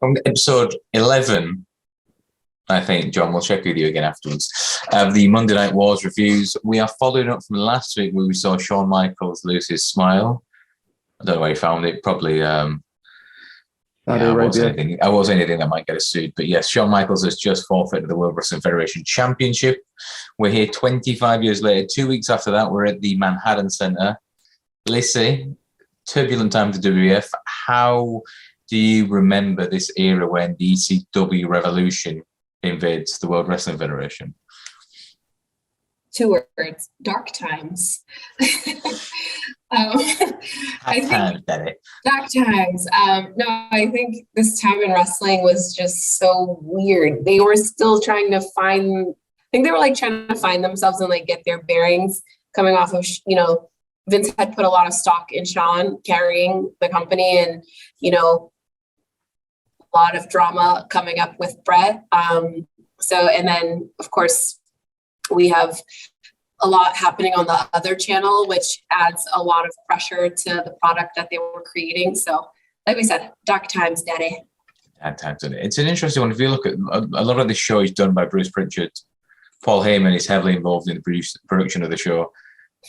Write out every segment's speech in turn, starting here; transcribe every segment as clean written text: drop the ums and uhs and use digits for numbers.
From episode 11, I think, John, we'll check with you again afterwards, of the Monday Night Wars reviews. We are following up from last week where we saw Shawn Michaels lose his smile. I don't know where he found it. Probably, I won't say anything that might get us sued. But yes, Shawn Michaels has just forfeited the World Wrestling Federation Championship. We're here 25 years later. 2 weeks after that, we're at the Manhattan Center. Lissy, turbulent time to WWF. How do you remember this era when the ECW revolution invades the World Wrestling Federation? 2 words: dark times. Dark times. No, I think this time in wrestling was just so weird. They were still trying to find. I think they were like trying to find themselves and like get their bearings. Coming off of, Vince had put a lot of stock in Shawn carrying the company, and a lot of drama coming up with Brett. And then of course we have a lot happening on the other channel, which adds a lot of pressure to the product that they were creating. So like we said, dark times, daddy. Dark times. It's an interesting one. If you look at a lot of the show is done by Bruce Pritchard. Paul Heyman is heavily involved in the production of the show.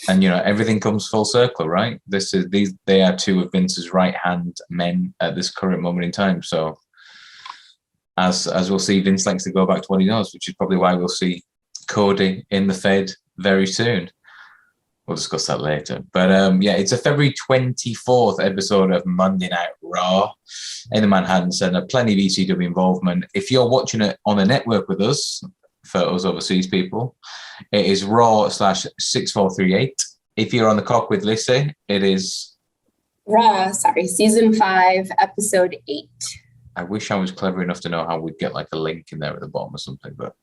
And, everything comes full circle, right? They are two of Vince's right-hand men at this current moment in time. So as we'll see, Vince likes to go back to what he knows, which is probably why we'll see Cody in the Fed very soon. We'll discuss that later. But it's a February 24th episode of Monday Night Raw in the Manhattan Center. Plenty of ECW involvement. If you're watching it on the network with us, for us overseas people, it is Raw/6438. If you're on the cock with Lissy, it is Season 5, Episode 8. I wish I was clever enough to know how we'd get like a link in there at the bottom or something, but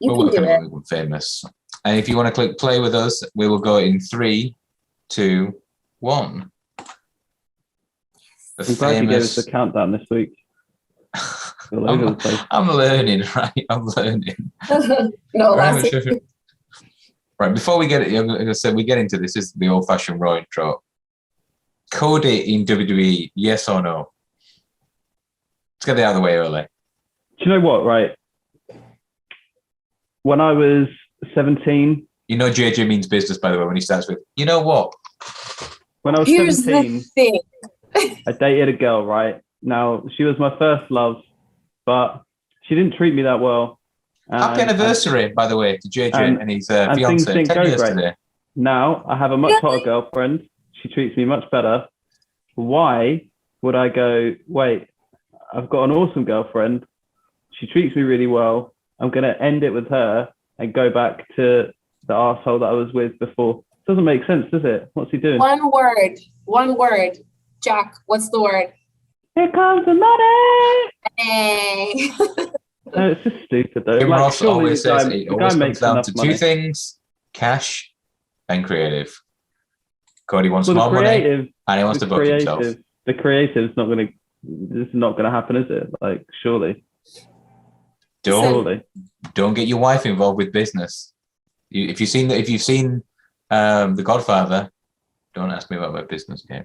we're working on it. Famous. And if you want to click play with us, we will go in 3, 2, 1. I'm glad you gave us a countdown this week. I'm learning, right? I'm learning. Right, before we get it, I'm going to say we get into this. This is the old-fashioned Raw intro. Cody in WWE, yes or no? Let's get it out of the way early. Do you know what, right? When I was 17... JJ means business, by the way, when he starts with, you know what? When I was 17, I dated a girl, right? Now, she was my first love, but she didn't treat me that well. Happy anniversary, by the way, to JJ and his fiance. 10 years today. Now, I have a much hotter girlfriend. She treats me much better. Why would I go, wait, I've got an awesome girlfriend. She treats me really well. I'm going to end it with her and go back to the arsehole that I was with before. Doesn't make sense, does it? What's he doing? One word. Jack, what's the word? Here comes the money. Hey. No, it's just stupid though. Jim Ross always says it always comes down to two things: cash and creative. Cody wants more money, and he wants to book himself. The creative's not going to. This is not going to happen, is it? Like, surely. Don't get your wife involved with business. If you've seen The Godfather, don't ask me about my business game.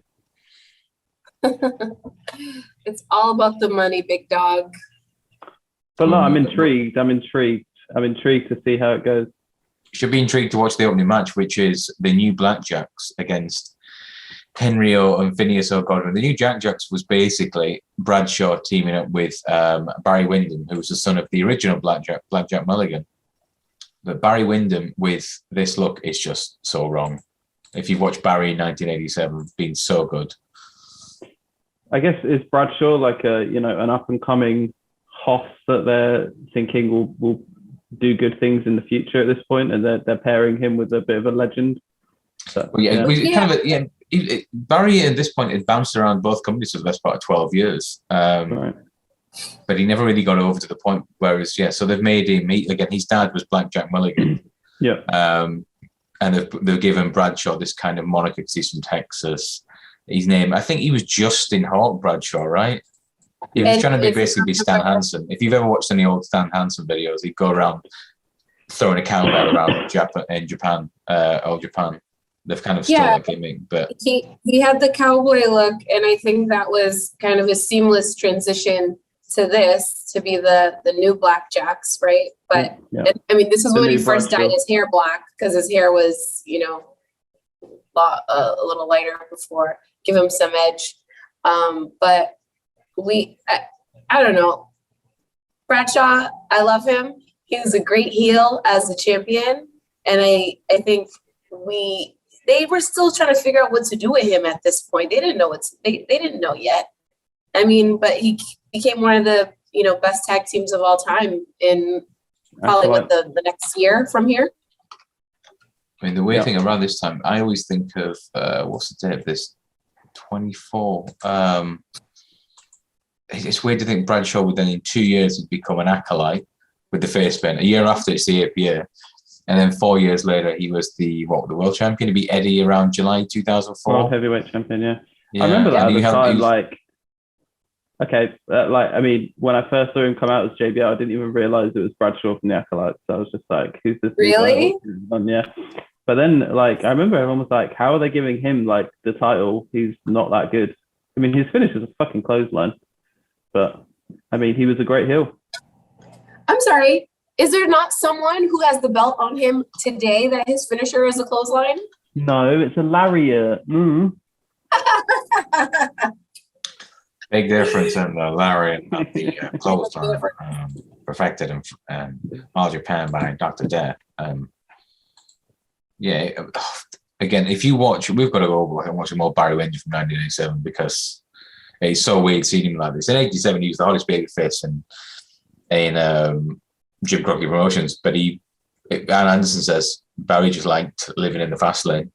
It's all about the money, big dog. But no, I'm intrigued. I'm intrigued to see how it goes. You should be intrigued to watch the opening match, which is the new Blackjacks against Henry O and Phineas O'Godwin. The new Jackjacks was basically Bradshaw teaming up with Barry Windham, who was the son of the original Blackjack Mulligan. But Barry Windham with this look is just so wrong. If you've watched Barry in 1987, it's been so good. I guess is Bradshaw like an up and coming hoss that they're thinking will do good things in the future at this point, and they're pairing him with a bit of a legend. So, Barry at this point had bounced around both companies for the best part of 12 years. Right. But he never really got over to the point where so they've made him meet again. His dad was Blackjack Mulligan. Yeah. And they've given Bradshaw this kind of moniker because he's from Texas. His name, I think he was Justin Hawk Bradshaw, right? He was trying to be Stan Hansen. If you've ever watched any old Stan Hansen videos, he'd go around throwing a cowbell around in Japan, old Japan. They've kind of stole that gimmick, but he had the cowboy look, and I think that was kind of a seamless transition to this to be the new Blackjacks, right? But I mean, this is when he first dyed his hair black because his hair was, you know, a little lighter before, give him some edge. But I don't know. Bradshaw, I love him. He was a great heel as a champion, and I think they were still trying to figure out what to do with him at this point. They didn't know they didn't know yet. I mean, but he became one of the, you know, best tag teams of all time in probably the next year from here. I mean, the weird thing around this time, I always think of what's the date of this? 24. It's weird to think Bradshaw would then in 2 years he'd become an acolyte with the face paint. A year after, it's the APA. And then 4 years later, he was the world champion. He'd be Eddie around July 2004. World heavyweight champion, yeah. I remember that at the time, I mean, when I first saw him come out as JBL, I didn't even realize it was Bradshaw from the Acolytes. So I was just like, who's this? Really? Yeah. But then, like, I remember everyone was like, how are they giving him, like, the title? He's not that good. I mean, his finish is a fucking clothesline. But, I mean, he was a great heel. I'm sorry. Is there not someone who has the belt on him today that his finisher is a clothesline? No, it's a lariat. Big difference in the lariat, not the clothesline, perfected in All Japan by Dr. Death. Again, if you watch, we've got to go over and watch more Barry Windham from 1987 because it's so weird seeing him like this. In 87, he was the hottest baby face in Jim Crockett Promotions, but Alan Anderson says Barry just liked living in the fast lane.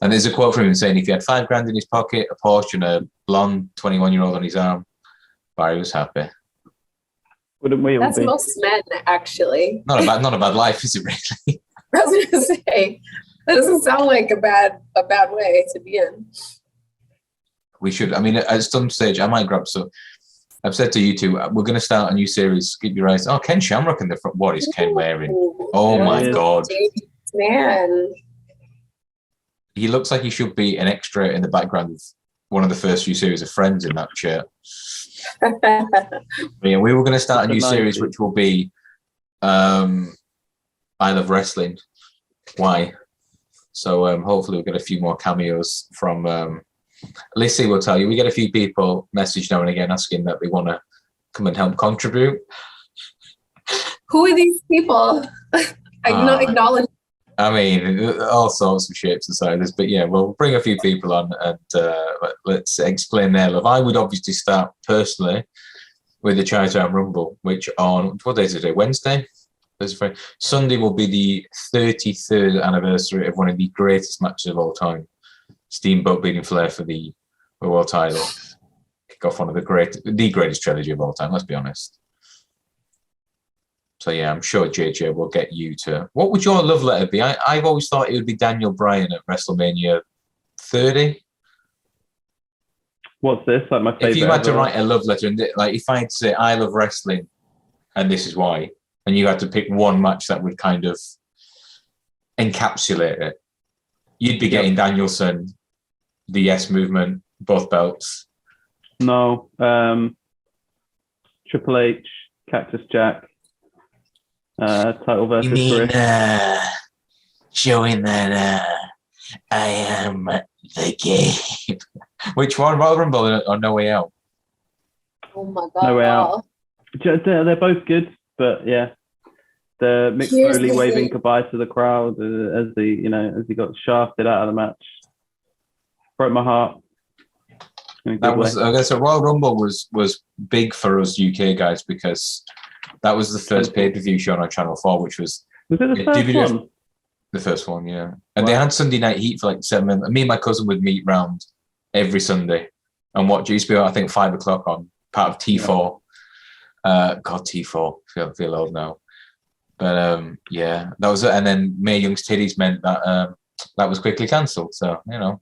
And there's a quote from him saying, if he had $5,000 in his pocket, a Porsche and a blonde 21-year-old on his arm, Barry was happy. Wouldn't we? That's most men, actually. Not a bad life, is it really? I was going to say, that doesn't sound like a bad way to be in. We should. I mean, at some stage, I might grab some. I've said to you two, we're going to start a new series. Keep your eyes. Oh, Ken Shamrock in the front. What is Ken wearing? Oh my God, man! He looks like he should be an extra in the background of one of the first few series of Friends in that shirt. Yeah, we were going to start a new series, which will be I Love Wrestling. Why? So hopefully we'll get a few more cameos from Lissy will tell you. We get a few people message now and again asking that they want to come and help contribute. Who are these people? Acknowledge. I mean, all sorts of shapes and sizes, but yeah, we'll bring a few people on and let's explain their love. I would obviously start personally with the Chinatown Rumble, which on, what day is it today? Wednesday? Sunday will be the 33rd anniversary of one of the greatest matches of all time. Steamboat beating Flair for the world title. Kick off one of the greatest trilogy of all time, let's be honest. So yeah, I'm sure JJ will get you to... What would your love letter be? I've always thought it would be Daniel Bryan at WrestleMania 30. What's this? Like my favorite. If you had to write a love letter, and like if I had to say I love wrestling, and this is why, and you had to pick one match that would kind of encapsulate it, you'd be getting Danielson, the Yes Movement, both belts. No, Triple H, Cactus Jack. Title versus. You mean showing that I am the game? Which one, Royal Rumble or No Way Out? Oh my God! No Way Out. They're both good, but yeah, the Mick Foley waving goodbye to the crowd as he got shafted out of the match broke my heart. That was, I guess, Royal Rumble was big for us UK guys because that was the first pay-per-view shown on Channel 4, which was it the first one? The first one, yeah. And they had Sunday Night Heat for like 7 minutes. Me and my cousin would meet round every Sunday and watch. It used to be, I think, 5 o'clock on part of T4. God, T4. Feel old now. But yeah, that was it. And then Mae Young's titties meant that that was quickly cancelled. So, you know.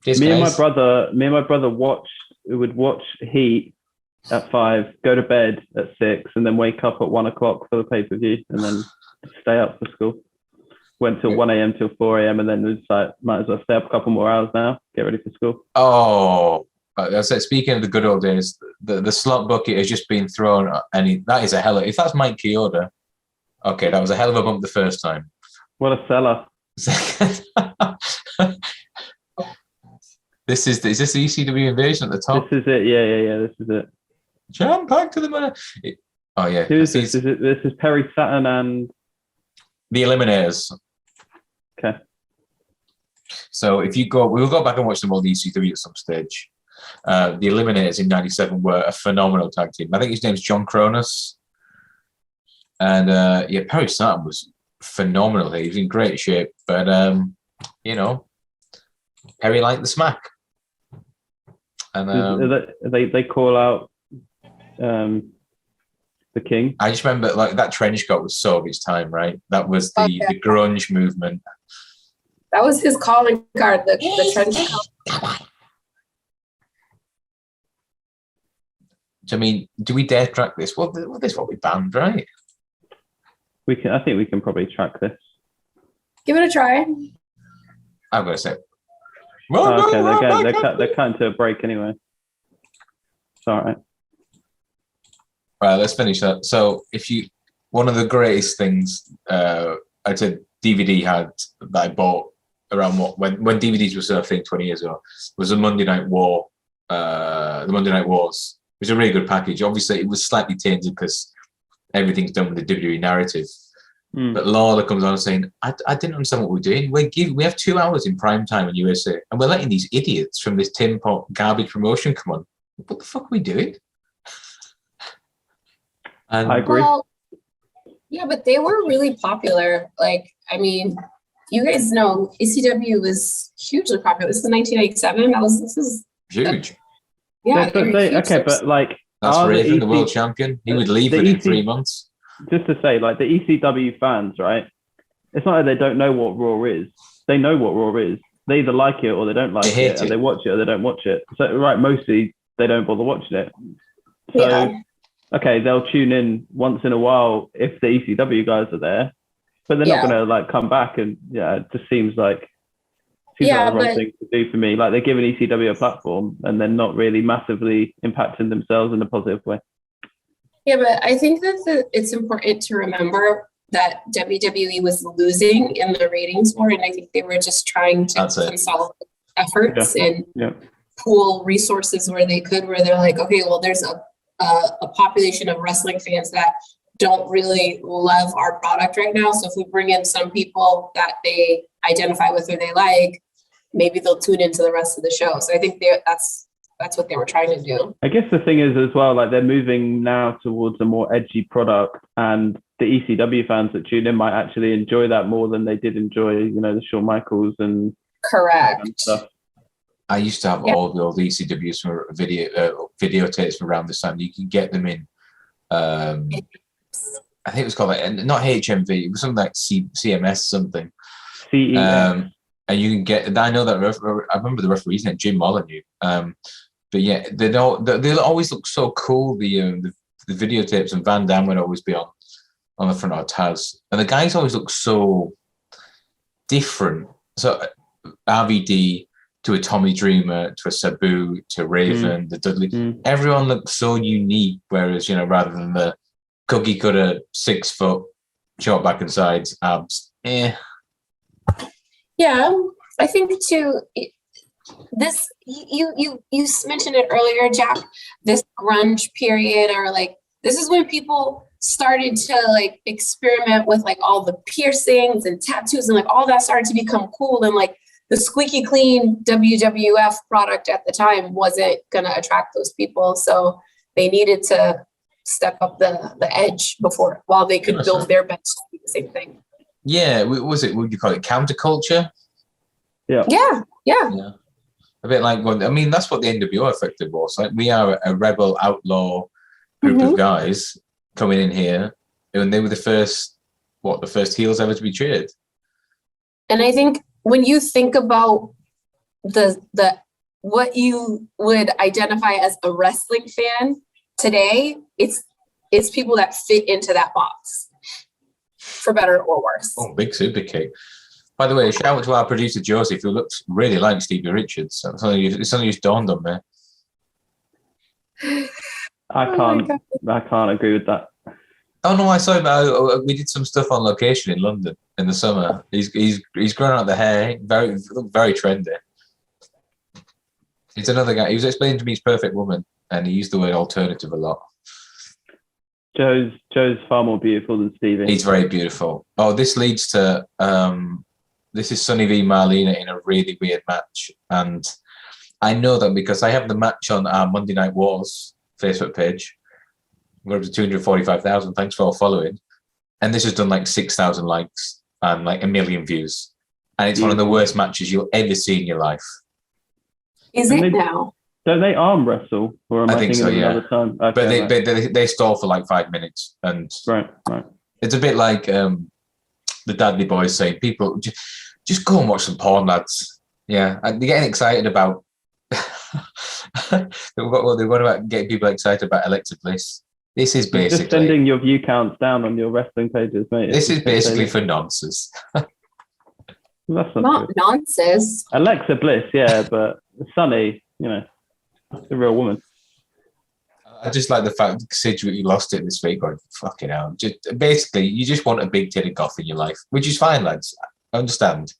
Me and my brother would watch Heat at 5, go to bed at 6, and then wake up at 1 o'clock for the pay-per-view, and then stay up for school. Went till 1 a.m. till 4 a.m. and then was like, might as well stay up a couple more hours now, get ready for school. Oh, I said, speaking of the good old days, the slot bucket has just been thrown, and that is a hell of. If that's Mike Chioda, okay, that was a hell of a bump the first time. What a seller! Is this the ECW invasion at the top? This is it. Yeah. This is it. Jump back to the money. Oh yeah. Who is this? This is Perry Saturn and the Eliminators. Okay. So if you go, we'll go back and watch them all the ECW at some stage. The Eliminators in '97 were a phenomenal tag team. I think his name's John Cronus. And Perry Saturn was phenomenal. He was in great shape, but Perry liked the smack. And they call out the King. I just remember like that trench coat was so of its time, right? That was the grunge movement. That was his calling card, the trench coat. I mean, do we dare track this? Well, this is what we banned, right? We can. I think we can probably track this. Give it a try. I'm gonna say. Okay, they're cutting to a break anyway. It's all right. Right, let's finish that. So, one of the greatest things I said DVD had that I bought around when DVDs were sort of thing 20 years ago was a Monday Night War. The Monday Night Wars. It was a really good package. Obviously, it was slightly tainted because everything's done with the WWE narrative. But Lawler comes on saying, I didn't understand what we're doing. We have 2 hours in prime time in USA, and we're letting these idiots from this tin pot garbage promotion come on. What the fuck are we doing? And I agree. Well, yeah, but they were really popular. Like, I mean, you guys know ECW was hugely popular. This is 1987. This is huge. But like, that's Raven, the world champion. He would leave within 3 months. Just to say, like the ECW fans, right? It's not that they don't know what Raw is. They know what Raw is. They either like it or they don't like it. And they watch it or they don't watch it. So, right, mostly they don't bother watching it. So, okay, they'll tune in once in a while if the ECW guys are there, but they're not going to like come back. And it just seems like the wrong thing to do for me. Like they're giving ECW a platform and they're not really massively impacting themselves in a positive way. Yeah, but I think that it's important to remember that WWE was losing in the ratings war, and I think they were just trying to consolidate efforts and pool resources where they could, where they're like, okay, well, there's a population of wrestling fans that don't really love our product right now. So if we bring in some people that they identify with or they like, maybe they'll tune into the rest of the show. So I think that's what they were trying to do. I guess the thing is as well, like they're moving now towards a more edgy product, and the ECW fans that tune in might actually enjoy that more than they did enjoy, the Shawn Michaels and stuff. I used to have all the old ECWs from videotapes from around this time. You can get them in. I think it was called not HMV. It was something like CMS something. CEM. And you can get. I know that. I remember the referee's name, Jim Molyneux. But yeah, they always look so cool. The videotapes, and Van Damme would always be on the front of Taz, and the guys always look so different. So RVD to a Tommy Dreamer, to a Sabu, to Raven, the Dudley. Everyone looks so unique. Whereas rather than the cookie cutter 6 foot short back and sides abs, Yeah, I think too. This you mentioned it earlier, Jack. This grunge period, or like this is when people started to like experiment with like all the piercings and tattoos and like all that started to become cool, and like the squeaky clean WWF product at the time wasn't gonna attract those people, so they needed to step up the edge while they could build their bench to do the same thing. Yeah, what would you call it? Counterculture? Yeah. A bit like that's what the NWO effective was. Like we are a rebel outlaw group of guys coming in here, and they were the first heels ever to be cheered. And I think when you think about the what you would identify as a wrestling fan today, it's people that fit into that box, for better or worse. Oh, big super kick. By the way, shout out to our producer Joseph, who looks really like Stevie Richards. It's only just dawned on me. I can't agree with that. Oh no, I saw him. We did some stuff on location in London in the summer. He's grown out the hair, very trendy. He's another guy. He was explaining to me his perfect woman, and he used the word alternative a lot. Joe's far more beautiful than Stevie. He's very beautiful. Oh, this leads to this is Sonny v Marlena in a really weird match, and I know that because I have the match on our Monday Night Wars Facebook page. We're up to 245,000. Thanks for all following. And this has done like 6,000 likes and like 1 million views. And it's one of the worst matches you'll ever see in your life. Is it now? Don't they arm wrestle? Or am I think thinking so, of yeah. another time? Okay, But they stall for like 5 minutes. And right. it's a bit like the Dudley Boys saying, people, just go and watch some porn, lads. Yeah, and they're getting excited about they're going about getting people excited about Alexa Bliss. This is basically just sending your view counts down on your wrestling pages, mate. This is basically for nonsense. That's not nonsense. Alexa Bliss, yeah, but Sunny, the real woman. I just like the fact that Sidgwick lost it this week. Going, fucking hell. Basically, you just want a big titty goth in your life, which is fine, lads. I understand,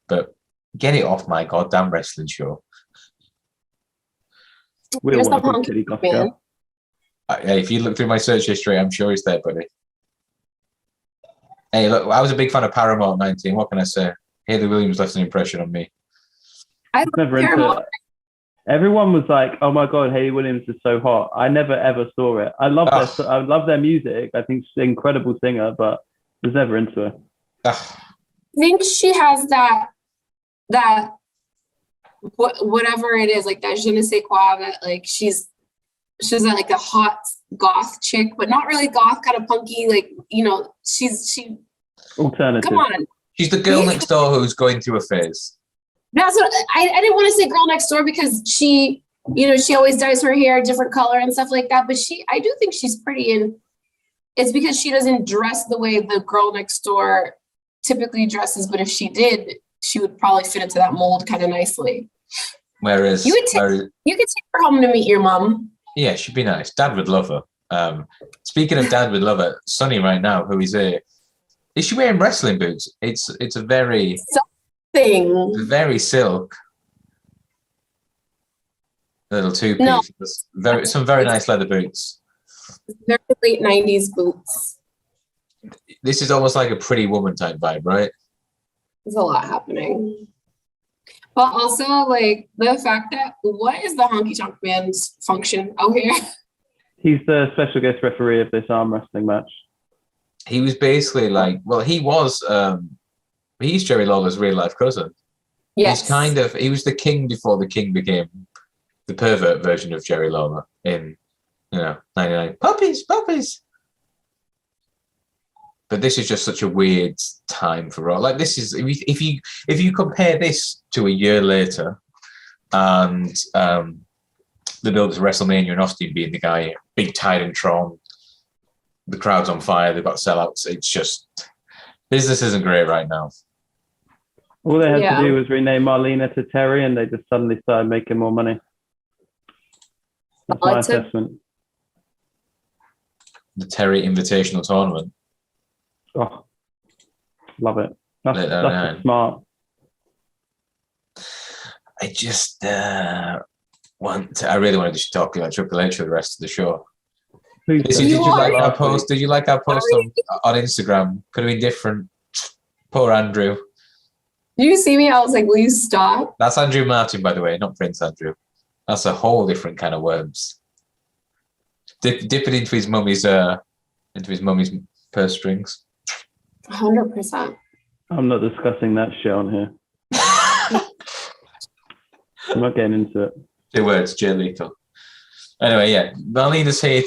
but get it off my goddamn wrestling show. We all want a big titty goth girl. Hey, if you look through my search history, I'm sure it's there, buddy. Hey, look, I was a big fan of Paramount 19. What can I say? Hayley Williams left an impression on me. I never into it. Everyone was like, "Oh my god, Hayley Williams is so hot." I never ever saw it. I love their music. I think she's an incredible singer, but I was never into her. I think she has that whatever it is, like that je ne sais quoi, that like she's like a hot goth chick, but not really goth, kind of punky, like, she alternative. Come on. She's the girl next door who's going through a phase. That's what I didn't want to say girl next door because she always dyes her hair a different color and stuff like that. But I do think she's pretty, and it's because she doesn't dress the way the girl next door typically dresses. But if she did, she would probably fit into that mold kind of nicely. Whereas you could take her home to meet your mom. Yeah, she'd be nice. Dad would love her. Speaking of Dad would love her, Sonny right now, who is here, is she wearing wrestling boots? It's a very very silk little two-piece. No, some very nice leather boots. They're late 90s boots. This is almost like a Pretty Woman type vibe, right? There's a lot happening. But also, like, the fact that, what is the Honky Tonk Man's function out here? He's the special guest referee of this arm wrestling match. He was basically like, well, he's Jerry Lawler's real life cousin. Yes. He was the king before the king became the pervert version of Jerry Lawler in, 99. Puppies. But this is just such a weird time for Raw. Like, this is, if you compare this to a year later and the build to WrestleMania and Austin being the guy, big Titantron, the crowd's on fire, they've got sellouts. It's just, business isn't great right now. All they had to do was rename Marlena to Terry and they just suddenly started making more money. That's my assessment. The Terry Invitational Tournament. Oh, love it. That's smart. I just I really wanted to talk about Triple H for the rest of the show. Did you like our post? Did you like our post on Instagram? Could have been different. Poor Andrew. Did you see me? I was like, will you stop? That's Andrew Martin, by the way, not Prince Andrew. That's a whole different kind of worms. Dip it into his mummy's purse strings. 100%. I'm not discussing that shit on here. I'm not getting into it. 2 words, Jay Lethal. Anyway, yeah, Marlena's here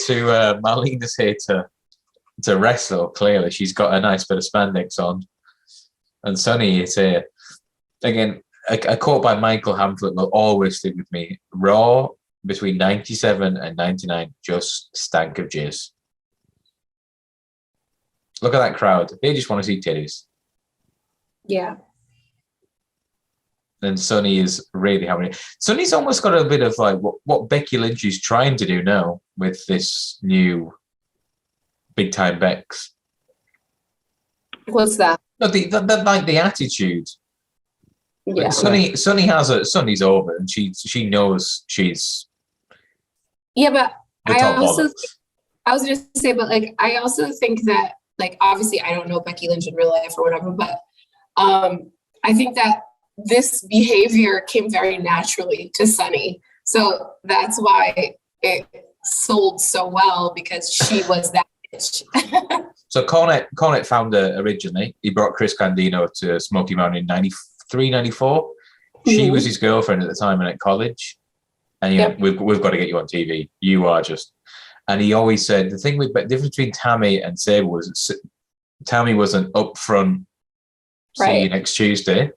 to wrestle. Clearly, she's got a nice bit of spandex on, and Sonny is here again. A quote by Michael Hamflett will always stick with me. Raw between 97 and 99 just stank of jizz. Look at that crowd. They just want to see titties. Yeah. And Sonny is really having it. Sonny's almost got a bit of like what Becky Lynch is trying to do now with this new big time Bex. What's that? No, the attitude. Yeah. Like Sonny's over, and she knows she's. Yeah, but I was gonna say, but like I also think that like obviously I don't know Becky Lynch in real life or whatever, but I think that this behavior came very naturally to Sonny. So that's why it sold so well, because she was that bitch. So Cornette found her originally. He brought Chris Candido to Smoky Mountain in 93, 94. She was his girlfriend at the time and at college. And we've got to get you on TV. You are just... And he always said, the difference between Tammy and Sabre was Tammy was an upfront, see you next Tuesday,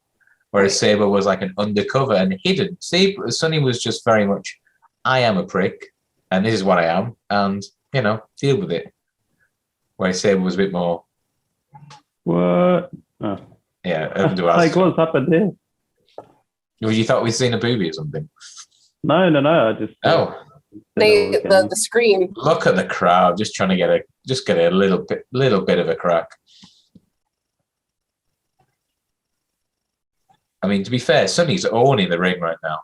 whereas Sabre was like an undercover and hidden. Sonny was just very much, I am a prick, and this is what I am, and, deal with it. Whereas Sabre was a bit more... What? Oh. Yeah, open to ask. Like, what's happened here? You thought we'd seen a booby or something? No, I just... The screen. Look at the crowd, just trying to get a little bit of a crack. I mean, to be fair, Sonny's owning the ring right now.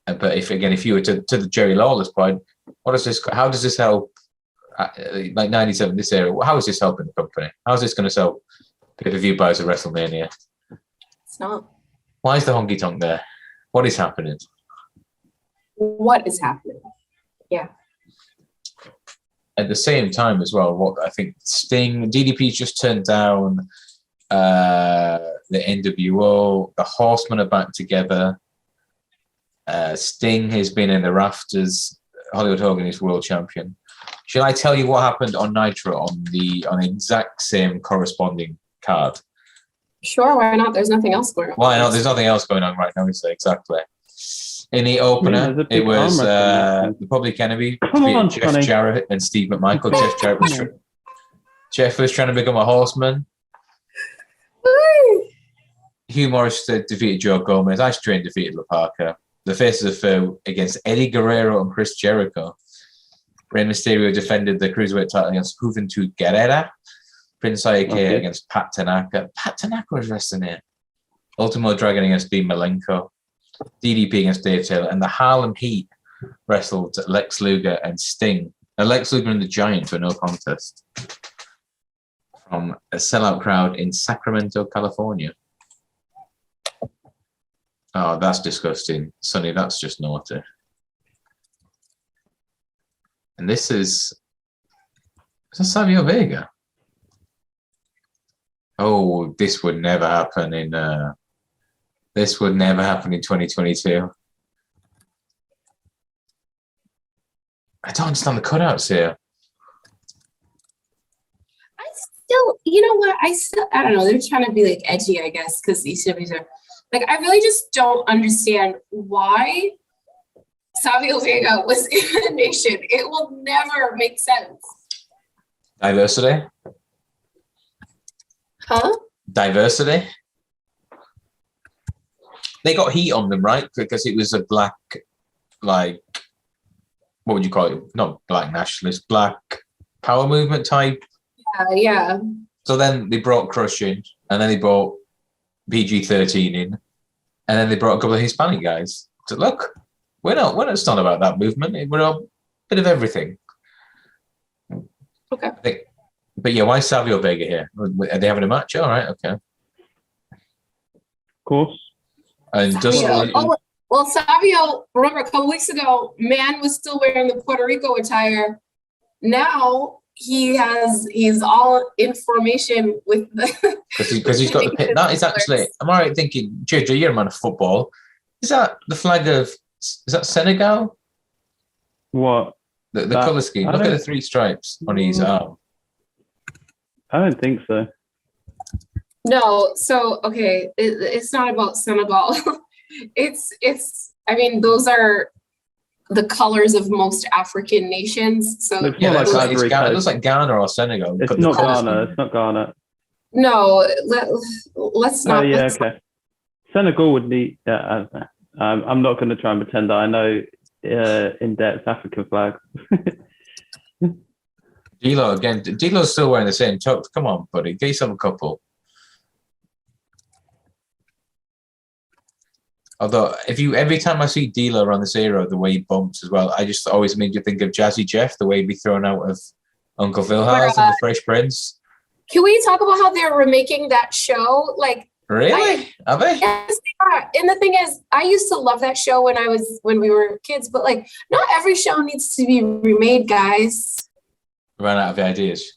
But if you were to the Jerry Lawless point, how does this help? Like 97, this era, how is this helping the company? How is this going to sell pay-per-view buys at WrestleMania? It's not. Why is the honky tonk there? What is happening? What is happening? Yeah. At the same time as well, what I think DDP's just turned down the NWO, the Horsemen are back together. Sting has been in the rafters. Hollywood Hogan is world champion. Shall I tell you what happened on Nitro on the exact same corresponding card? Sure, why not? There's nothing else going on. Why not? There's nothing else going on right now. Exactly. In the opener, it was the Public Enemy, Jeff Jarrett and Steve McMichael. Jeff was trying to become a horseman. Hugh Morris defeated Joe Gomez. Ice Train defeated La Parka. The Faces of Fear against Eddie Guerrero and Chris Jericho. Rey Mysterio defended the Cruiserweight title against Juventud Guerrera. Prince Iake against Pat Tanaka. Pat Tanaka was wrestling here. Ultimo Dragon against Dean Malenko. DDP against Dave Taylor. And the Harlem Heat wrestled Lex Luger and Sting. Lex Luger and the Giant for no contest. From a sellout crowd in Sacramento, California. Oh, that's disgusting. Sonny, that's just naughty. And this is that Savio Vega? Oh, this would never happen in 2022. I don't understand the cutouts here. You know what? I don't know. They're trying to be like edgy, I guess, because ECWs are like, I really just don't understand why Savio Vega was in the Nation. It will never make sense. Diversity? Huh? Diversity? They got heat on them, right? Because it was a black, like, what would you call it? Not black nationalist, black power movement type. Yeah. So then they brought Crush in, and then they brought PG-13 in, and then they brought a couple of Hispanic guys. So look, we're not stunned about that movement. We're a bit of everything. Okay. But yeah, why is Savio Vega here? Are they having a match? All right, okay. Of course. And Savio, remember a couple weeks ago, Man was still wearing the Puerto Rico attire. Now he's all in formation with the because he's got the pit. That is actually, am I right thinking, JJ, you're a man of football. Is that the flag of, is that Senegal? What? The colour scheme. Look at the three stripes on his arm. I don't think so. No, so okay, it's not about Senegal. it's I mean, those are the colors of most African nations. So Looks more like it Ivory Coast. looks like Ghana or Senegal. It's not Ghana. It's not Ghana. no, let's not. Oh yeah, let's okay. Senegal would need. I'm not going to try and pretend that I know in-depth African flags. D'Lo again. D'Lo's still wearing the same tux. Come on, buddy, get yourself a couple. Although, every time I see D'Lo on this era, the way he bumps as well, I just always made you think of Jazzy Jeff, the way he'd be thrown out of Uncle Phil House and the Fresh Prince. Can we talk about how they're remaking that show? Like, really? Are they? Yes, they are. And the thing is, I used to love that show when we were kids, but like, not every show needs to be remade, guys. Ran out of ideas.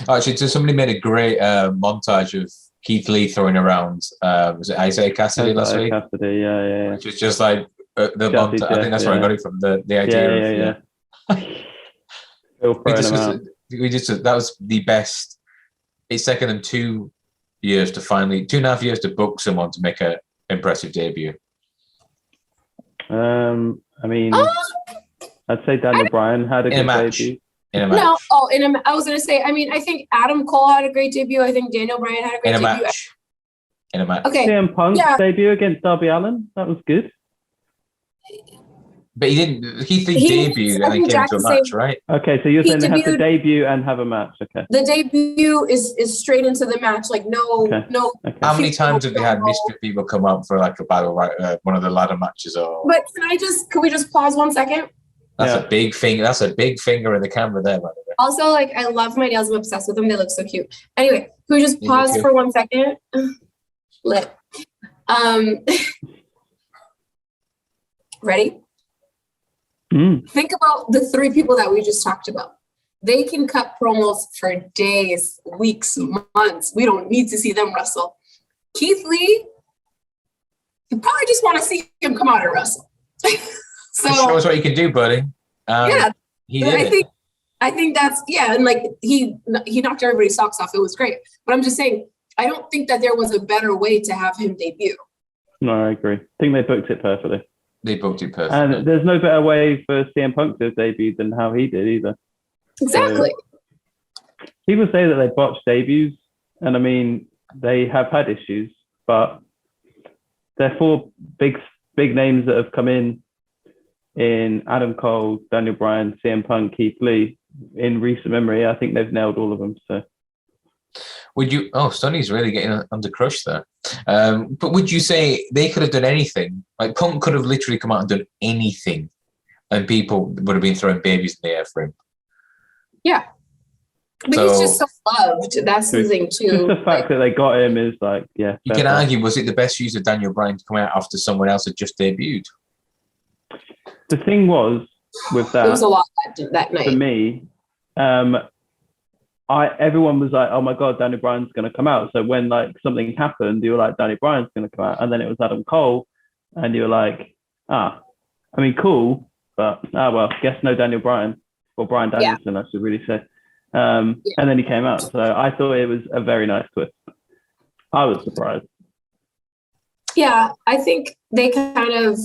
Actually, so somebody made a great montage of Keith Lee throwing around. Was it Isaiah Cassidy last week? Cassidy, yeah. Which was just like the montage. I think that's where I got it from. The idea. That was the best. It's taken them 2 years to 2.5 years to book someone to make an impressive debut. I mean, I'd say Daniel Bryan had a good debut. In a match. No, I was going to say, I mean, I think Adam Cole had a great debut. I think Daniel Bryan had a great debut. In a match. Okay. CM Punk's debut against Darby Allin, that was good. But he didn't. He debuted and then came to a match, right? Okay, so you're saying they have to debut and have a match. Okay. The debut is straight into the match. Like no. Okay. How many times have they had mystery people come up for like a battle, one of the ladder matches? Or but can we just pause 1 second? That's a big finger. That's a big finger in the camera there, by the way. Also, like, I love my nails. I'm obsessed with them. They look so cute. Anyway, can we just pause for 1 second? Lit. Ready? Think about the 3 people that we just talked about. They can cut promos for days, weeks, months. We don't need to see them wrestle. Keith Lee, you probably just want to see him come out and wrestle. So it shows what you can do, buddy. I think that's and like he knocked everybody's socks off. It was great, but I'm just saying I don't think that there was a better way to have him debut. No, I agree. I think they booked it perfectly. And there's no better way for CM Punk to debut than how he did either. Exactly. So, people say that they botched debuts, and I mean they have had issues, but they're 4 big names that have come in Adam Cole, Daniel Bryan, CM Punk, Keith Lee in recent memory. I think they've nailed all of them. So, would you? Oh, Sonny's really getting under crush there. But would you say they could have done anything? Like Punk could have literally come out and done anything, and people would have been throwing babies in the air for him. Yeah, but he's just so loved. That's the thing too. Just the fact that they got him is like, you can argue, was it the best use of Daniel Bryan to come out after someone else had just debuted? The thing was with that, there was a lot that night. For me, everyone was like, "Oh my God, Daniel Bryan's going to come out." So when like something happened, you were like, "Daniel Bryan's going to come out," and then it was Adam Cole, and you were like, I mean, cool, but well, guess no Daniel Bryan or Bryan Danielson, I should really say." And then he came out, so I thought it was a very nice twist. I was surprised. Yeah, I think they kind of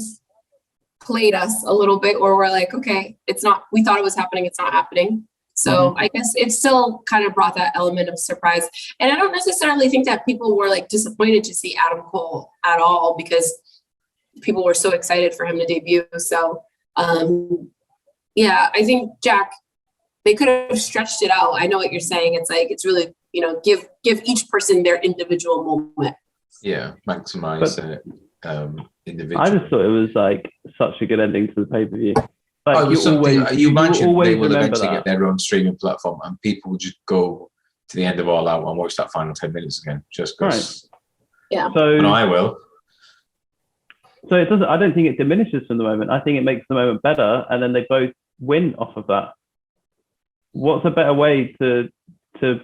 played us a little bit, or we're like, okay, it's not. We thought it was happening. It's not happening. So I guess it still kind of brought that element of surprise. And I don't necessarily think that people were like disappointed to see Adam Cole at all, because people were so excited for him to debut. So I think Jack, they could have stretched it out. I know what you're saying. It's like, it's really, give each person their individual moment. Yeah, maximize it. Individual. I just thought it was like such a good ending to the pay-per-view. Like you mentioned they will eventually get their own streaming platform, and people will just go to the end of All Out and watch that final 10 minutes again, just because. Right. Yeah. So and I will. So it doesn't. I don't think it diminishes from the moment. I think it makes the moment better, and then they both win off of that. What's a better way to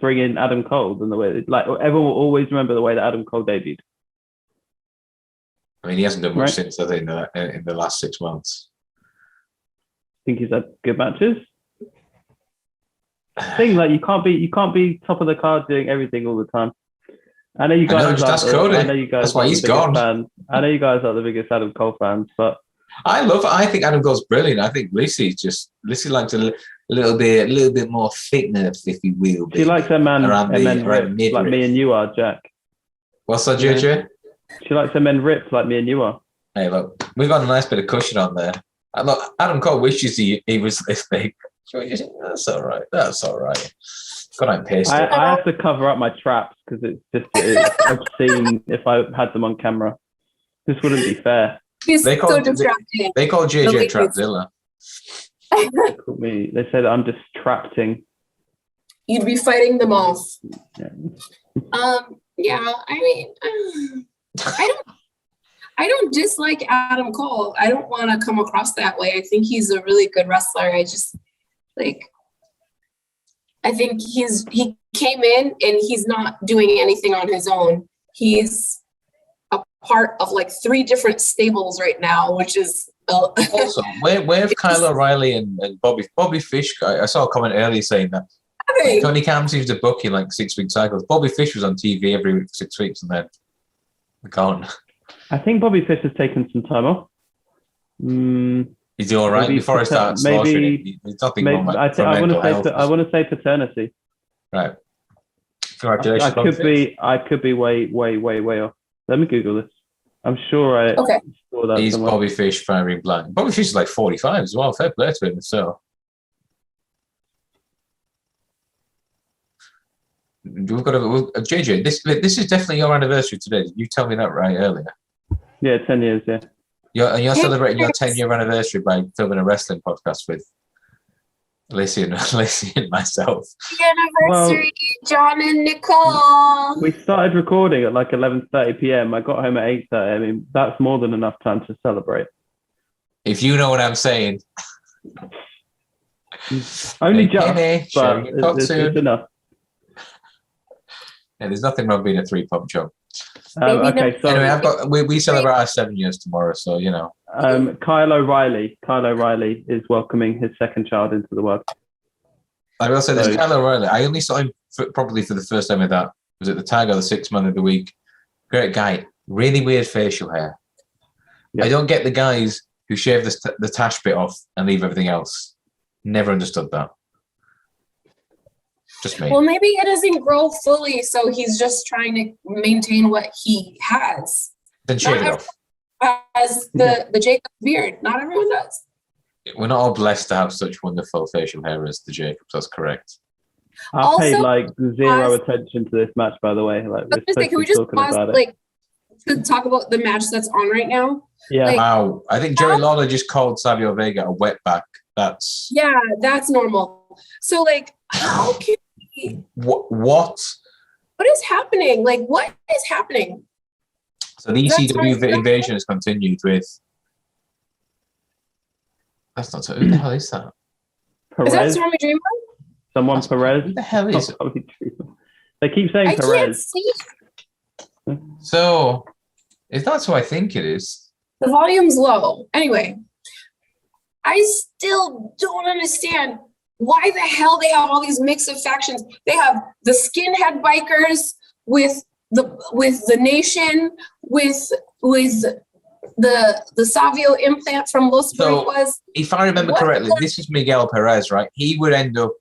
bring in Adam Cole than the way everyone will always remember the way that Adam Cole debuted? I mean, he hasn't done much since, I think, in the last 6 months. Think he's had good matches. Thing like you can't be top of the card doing everything all the time. I know you guys. That's why he's gone. I know you guys are the biggest Adam Cole fans, but I think Adam Cole's brilliant. I think Lissy likes a little bit more thickness, if you will. She likes her men ripped like me and you are, Jack. What's that, JJ? She likes her men ripped like me and you are. Hey, look, we've got a nice bit of cushion on there. And look, Adam Cole wishes he was this big. That's all right. That's all right. God, I'm pissed. I have to cover up my traps because it's obscene if I had them on camera. This wouldn't be fair. They call JJ Trapzilla. They say that I'm distracting. You'd be fighting them off. Yeah. Yeah, I mean, I don't dislike Adam Cole. I don't want to come across that way. I think he's a really good wrestler. I just I think he came in and he's not doing anything on his own. He's a part of like 3 different stables right now, which is also where have Kyle O'Reilly and Bobby Fish? I saw a comment earlier saying that Tony Khan seems to book in like 6-week cycles. Bobby Fish was on TV every week for 6 weeks and then gone. I think Bobby Fish has taken some time off. Is he all right before I start slaughtering it? I want to say paternity. Right. Congratulations. I could be way off. Let me Google this. I'm sure I saw that. He's somewhere. Bobby Fish firing blank. Bobby Fish is like 45 as well. Fair play to him. So we've got JJ. This is definitely your anniversary today. Did you tell me that right earlier? Yeah, 10 years. Yeah. You're celebrating your 10-year anniversary by filming a wrestling podcast with Lissy and myself. Anniversary, John and Nicole. We started recording at like 11:30 p.m. I got home at 8:30. I mean, that's more than enough time to celebrate. If you know what I'm saying. Only just, but it's enough. Yeah, there's nothing wrong being a 3-pump job. Okay, so anyway, we celebrate our 7 years tomorrow, so you know. Kyle O'Reilly is welcoming his second child into the world. I will say this, Kyle O'Reilly. I only saw him probably for the first time with that. Was it the Tiger, the 6th man of the week? Great guy, really weird facial hair. Yeah. I don't get the guys who shave the tash bit off and leave everything else. Never understood that. Just me. Well, maybe it doesn't grow fully, so he's just trying to maintain what he has. Then shave it off. As the Jacobs beard. Not everyone does. We're not all blessed to have such wonderful facial hair as the Jacobs. That's correct. I paid like zero attention to this match, by the way. Like, can we just pause, to talk about the match that's on right now? Yeah. Wow. I think Jerry Lawler just called Savio Vega a wetback. That's normal. So how can what is happening? What is happening? So the ECW invasion has continued with. That's not so. Who the hell is that? Perez? Is that Tommy Dreamer? Someone Perez? Who the hell is it? They keep saying Perez. I can't see. So, if that's who I think it is. The volume's low. Anyway, I still don't understand why the hell they have all these mix of factions. They have the skinhead bikers with the Nation, with the Savio implant from Los Boricuas. If I remember correctly, this is Miguel Perez, right? He would end up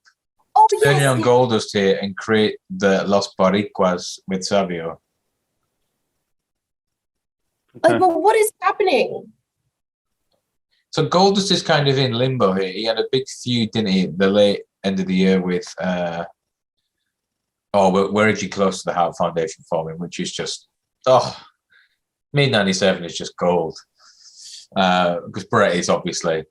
turning on Goldust here and create the Los Boricuas with Savio. But what is happening? So Goldust is kind of in limbo here. He had a big feud, didn't he, the late end of the year with we're edgy close to the Hart Foundation for him, which is just mid-97 is just gold. Because Brett is obviously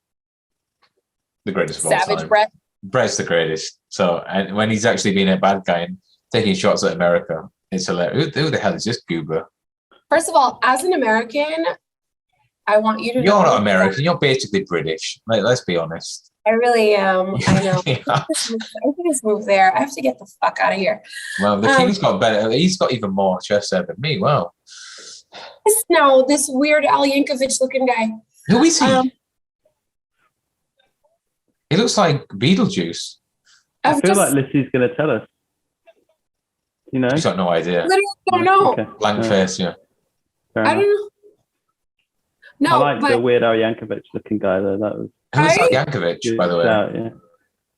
the greatest of all time. Savage Brett. Brett's the greatest. So, and when he's actually being a bad guy and taking shots at America, it's hilarious. Who the hell is this goober? First of all, as an American, I want you to know. You're not American. You're basically British. Let's be honest. I really am. I know. Yeah. I think this move there. I have to get the fuck out of here. Well, the King's got better. He's got even more chest hair than me. Wow. This weird Al Yankovic looking guy. Who is he? He looks like Beetlejuice. I feel like Lissy's going to tell us. You know? He's got no idea. Literally don't know. Okay. Blank face, yeah. I don't know. I No, like the but Weird Al Yankovic looking guy though. That was Who's Right? that Yankovic, by the way? shout, yeah.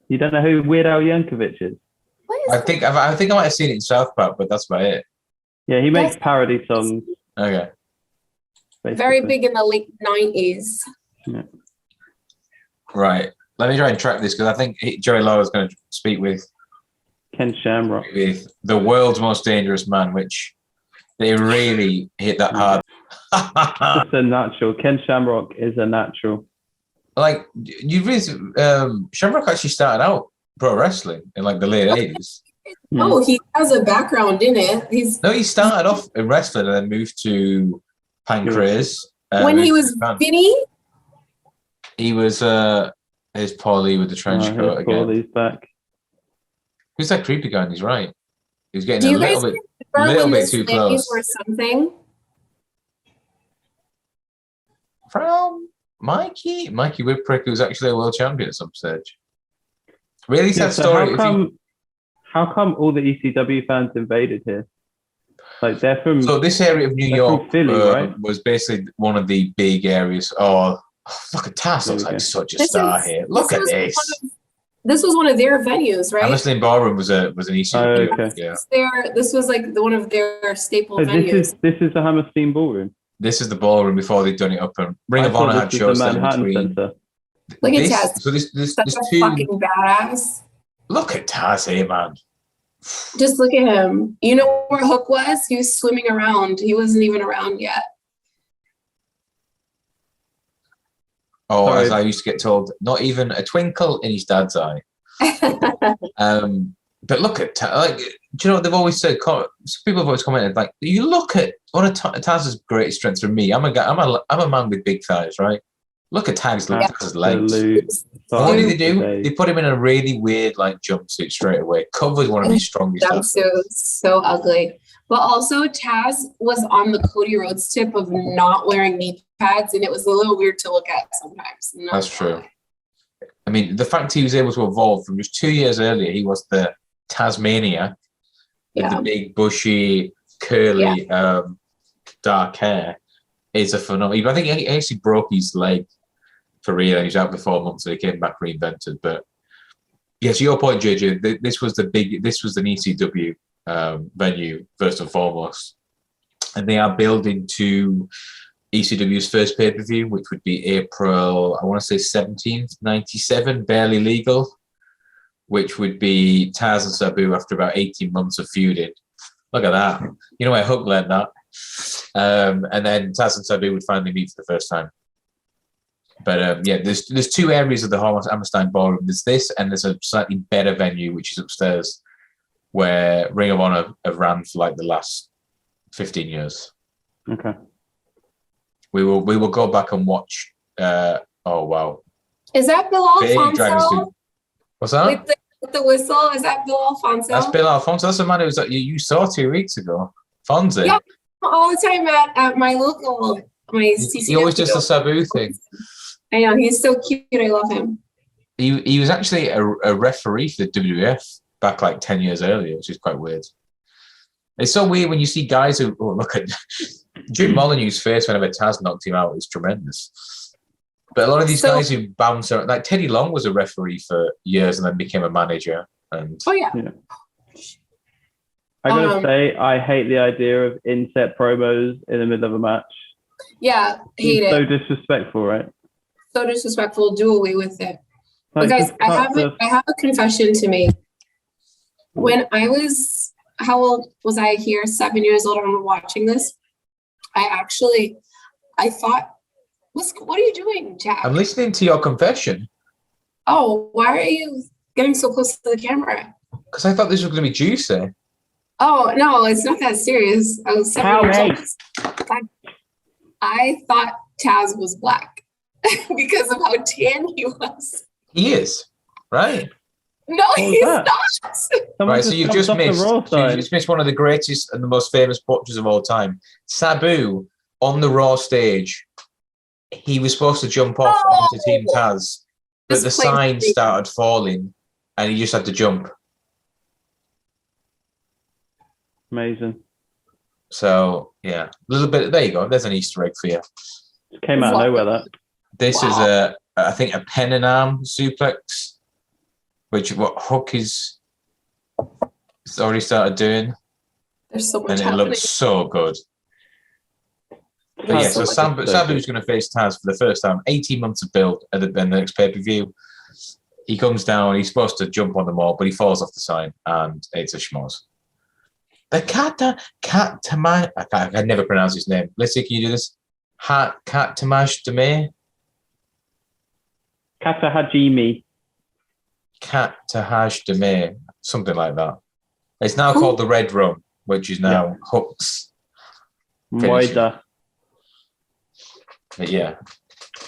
You don't know who Weird Al Yankovic is? what is I think I might have seen it in South Park, but that's about it. Yeah, he makes Yes. parody songs. Okay. Basically. very big in the late 90s. Right. Let me try and track this because I think Joey Lawler's going to speak with Ken Shamrock. the world's most dangerous man, which they really hit that hard. Just a natural. Ken Shamrock is a natural. Like you really, Shamrock actually started out pro wrestling in like the late 80s. Oh, he has a background in it. He started off in wrestling and then moved to Pancrase. When he was Vinny. He was here's Paulie with the trench coat again. Paulie's back. Who's that creepy guy? And he's right. He's Do getting you a guys little remember when bit the too Slays close. or something? From Mikey Whipprick, who's actually a world champion at some stage. Really sad story. How come all the ECW fans invaded here? Like they're from. So this area of New they're York from Philly, right? was basically one of the big areas. Oh, look at Taz looks like such a star here. Look at this. This was one of their venues, right? Hammerstein Ballroom was an ECW. Oh, okay. Yeah. This was like one of their staple Oh, venues. this is the Hammerstein Ballroom. This is the ballroom before they'd done it up, and Ring of Honor had shows the in Manhattan between. Center. Look at Taz. So there's Such a two. fucking badass. Look at Taz here, man. Just look at him. You know where Hook was? He was swimming around. He wasn't even around yet. Oh, Sorry. as I used to get told, not even a twinkle in his dad's eye. But look at like, do you know what they've always said? Some people have always commented like, you look at one of Taz's greatest strengths for me. I'm a man with big thighs, right? Look at Taz's legs. What did they do? They put him in a really weird like jumpsuit straight away. Covered one of his strongest. Jumpsuit, so ugly. But also, Taz was on the Cody Rhodes tip of not wearing knee pads, and it was a little weird to look at sometimes. That's true. I mean, the fact he was able to evolve from just 2 years earlier, he was the Tasmania with the big, bushy, curly, dark hair, is a phenomenon. I think he actually broke his leg for real. He was out for 4 months, so he came back reinvented. But yeah, to your point, JJ, this was an ECW venue first and foremost, and they are building to ECW's first pay-per-view, which would be April, I want to say 17th, 97, Barely Legal, which would be Taz and Sabu after about 18 months of feuding. Look at that. You know where Hook learned that. And then Taz and Sabu would finally meet for the first time. But yeah, there's two areas of the Hammerstein Ballroom. There's this, and there's a slightly better venue, which is upstairs, where Ring of Honor have ran for like the last 15 years. Okay. We will go back and watch. Oh wow! Is that Bill Alfonso? What's that? With the whistle? Is that Bill Alfonso? That's Bill Alfonso. That's the man who was you saw 2 weeks ago. Fonzie. Yeah, all the time at my local, my CCW. He always does the Sabu thing. I know, he's so cute. I love him. He was actually a referee for the WWF back like 10 years earlier, which is quite weird. It's so weird when you see guys who look at Jim Molyneux's face whenever Taz knocked him out is tremendous. But a lot of these guys who bounce around, like Teddy Long was a referee for years and then became a manager. And yeah. I gotta say, I hate the idea of inset promos in the middle of a match. Yeah, hate it. So disrespectful, right? So disrespectful. Do away with it. Like, but guys, I have a confession to make. When I was, how old was I here? 7 years old. I'm watching this. I thought, what are you doing, Jack? I'm listening to your confession. Oh, why are you getting so close to the camera? Because I thought this was going to be juicy. Oh, no, it's not that serious. I was 7 years old. I thought Taz was black because of how tan he was. He is, right? No, he's not. Right, so you've just missed one of the greatest and the most famous butchers of all time. Sabu on the Raw stage. He was supposed to jump off onto Team Taz, but the sign started falling and he just had to jump. Amazing. So, yeah, a little bit. There you go. There's an Easter egg for you. Just came out of nowhere, that. This is I think a pen and arm suplex, which what Hook is already started doing. There's so much and it happening. looks so good. But yeah, so Sabu's going to face Taz for the first time. 18 months of build at the next pay-per-view. He comes down, he's supposed to jump on the mall, but he falls off the sign, and it's a schmoz. The Katamash, I can never pronounce his name. Lissy, can you do this? Katamash Demir? Katahajime. Katahaj Demir, something like that. It's now called the Red Rum, which is now Hook's. Moida. But yeah.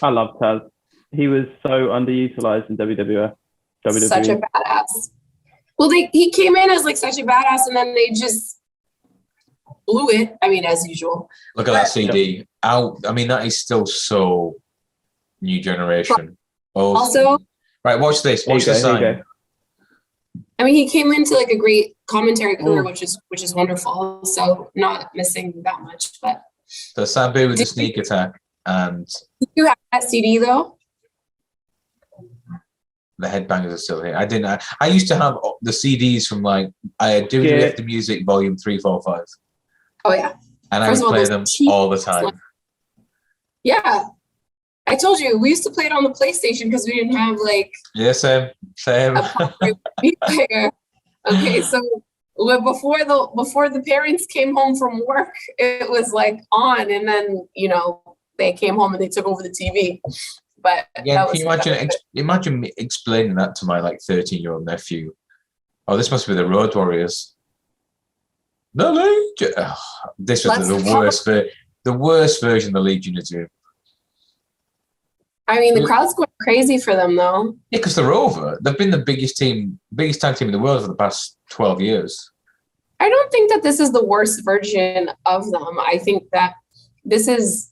I love Taz. He was so underutilized in WWF. WWE. Such a badass. Well, he came in as like such a badass, and then they just blew it. I mean, as usual. Look at that CD. I mean, that is still so new generation. Also, right, watch this. Watch the sign. I mean, he came into like a great commentary career, which is wonderful. So not missing that much. But so Sabu with the sneak attack, and did you have that CD though? The headbangers are still here. I didn't. I used to have the CDs from like I had WWF the Music Volume 3, 4, 5. Oh yeah. And I would play them all the time. Yeah. I told you we used to play it on the PlayStation because we didn't have like same a proper player. Okay, so before the parents came home from work, it was like on, and then they came home and they took over the TV. But yeah, can you imagine me explaining that to my like 13-year-old nephew? Oh, this must be the Road Warriors. No, this was the worst version of the Legion of Doom. I mean, the crowd's going crazy for them, though. Yeah, because they're over. They've been the biggest tag team in the world for the past 12 years. I don't think that this is the worst version of them. I think that this is.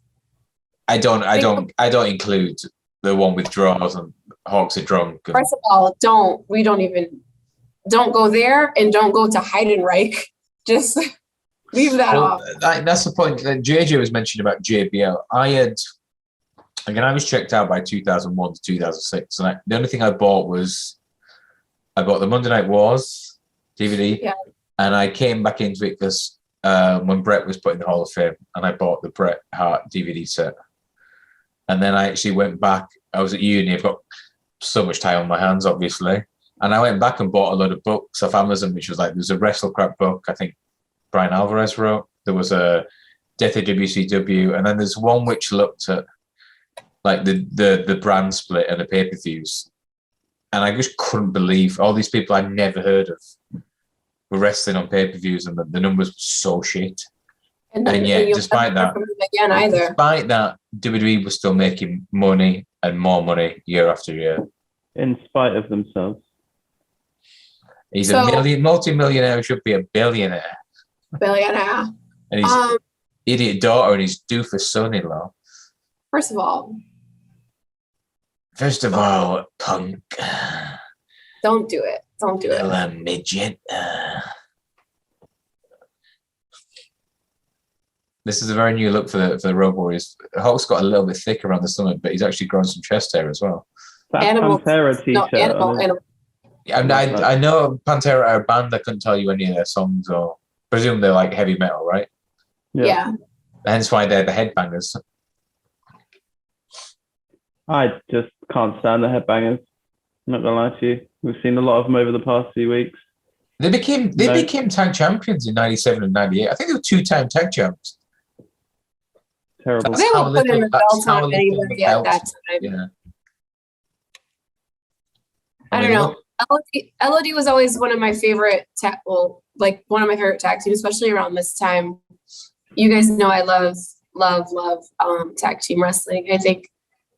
I don't include the one with draws and Hawks are drunk. First of all, don't go there, and don't go to Heidenreich. Just leave that off. That's the point that JJ was mentioning about JBL. I was checked out by 2001 to 2006, and the only thing I bought was the Monday Night Wars DVD, and I came back into it because when Bret was put in the Hall of Fame, and I bought the Bret Hart DVD set, and then I actually went back. I was at uni. I've got so much time on my hands, obviously, and I went back and bought a load of books off Amazon, which was like there's a WrestleCrap book I think Brian Alvarez wrote. There was a Death of WCW, and then there's one which looked at like the brand split and the pay-per-views. And I just couldn't believe all these people I'd never heard of were wrestling on pay-per-views, and the numbers were so shit. And yet, despite that, WWE was still making money and more money year after year. In spite of themselves. He's a multi-millionaire who should be a billionaire. Billionaire. And his idiot daughter and his doofus son-in-law. First of all, Punk. Don't do it. Don't do it. A midget. This is a very new look for the Road Warriors. Hulk's got a little bit thick around the stomach, but he's actually grown some chest hair as well. Animal t-shirt. No, animal. I know Pantera are a band. I couldn't tell you any of their songs, or presume they're like heavy metal, right? Yeah. Hence why they're the headbangers. I just can't stand the headbangers. I'm not gonna lie to you. We've seen a lot of them over the past few weeks. They became tag champions in '97 and '98. I think they were 2-time tag champs. Terrible. They won't put in a belt on anybody at that time. Yeah. I don't know. LOD was always one of my favorite tag teams, especially around this time. You guys know I love tag team wrestling. I think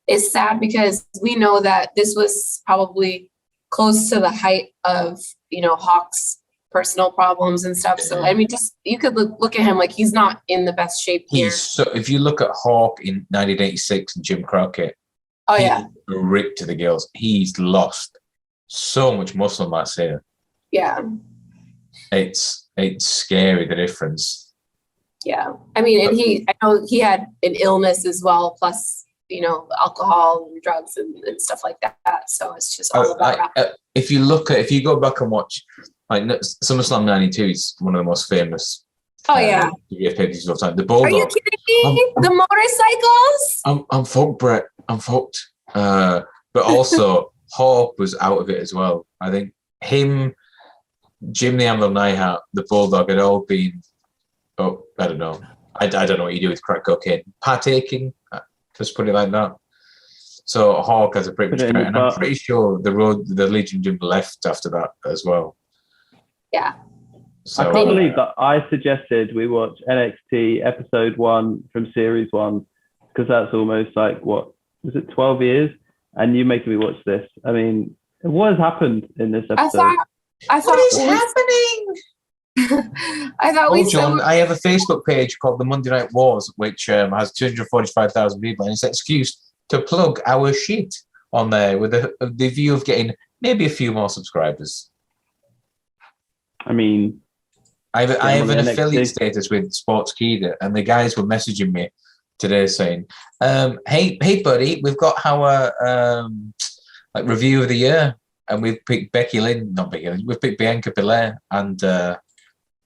it's sad because we know that this was probably close to the height of Hawk's personal problems and stuff. So I mean, just you could look at him like he's not in the best shape here. If you look at Hawk in 1986 and Jim Crockett, ripped to the gills. He's lost so much muscle mass here. Yeah, it's scary, the difference. Yeah. I mean, and I know he had an illness as well, plus, alcohol and drugs and stuff like that. So it's just all about if you go back and watch, like SummerSlam 92 is one of the most famous. Yeah. pay-per-views of all time. The Bulldog. Are you kidding me? The motorcycles? I'm fucked, Brett. I'm fucked. But also, Hawk was out of it as well. I think him, Jim the Anvil Neihart, the Bulldog had all been, I don't know. I don't know what you do with crack cocaine. Partaking, just put it like that. So Hawk has a pretty much, and I'm pretty sure the Legion Jim left after that as well. Yeah. So, I can't believe that I suggested we watch NXT episode 1 from series 1, because that's almost like, what was it, 12 years? And you making me watch this. I mean, what has happened in this episode? I thought what is happening? I thought John, I have a Facebook page called The Monday Night Wars, which has 245,000 people, and it's an excuse to plug our shit on there with the view of getting maybe a few more subscribers. I mean, I have an affiliate status with Sportskeeda, and the guys were messaging me today saying, hey buddy, we've got our review of the year, and we've picked we've picked Bianca Belair and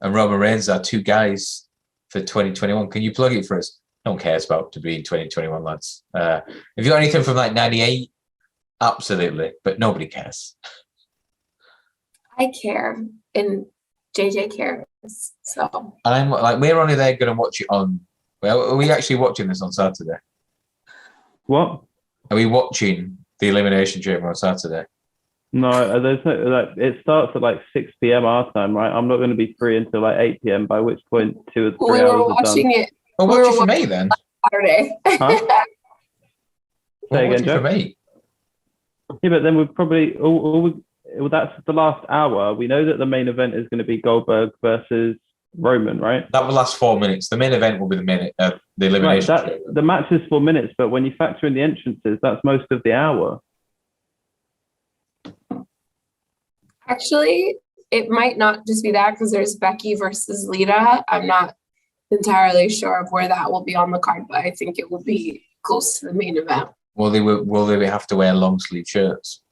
Roman Reigns, our 2 guys for 2021. Can you plug it for us? No one cares about to be in 2021, lads. If you got anything from like 98, absolutely, but nobody cares. I care, and JJ cares. So, and I'm like, we're only there going to watch it on. Well, are we actually watching this on Saturday? What? Are we watching the Elimination Chamber on Saturday? No, there's no, like, it starts at like 6 p.m. our time, right? I'm not going to be free until like 8 p.m. By which point 2 or 3 hours are done. Watching it. Well, watch it for me then. Saturday. Huh? Say again, Joe. For me. Yeah, but then we'll probably that's the last hour. We know that the main event is going to be Goldberg versus Roman, right? That will last 4 minutes. The main event will be the elimination. Right, the match is 4 minutes, but when you factor in the entrances, that's most of the hour. Actually, it might not just be that, because there's Becky versus Lita. I'm not entirely sure of where that will be on the card, but I think it will be close to the main event. Will they have to wear long sleeve shirts?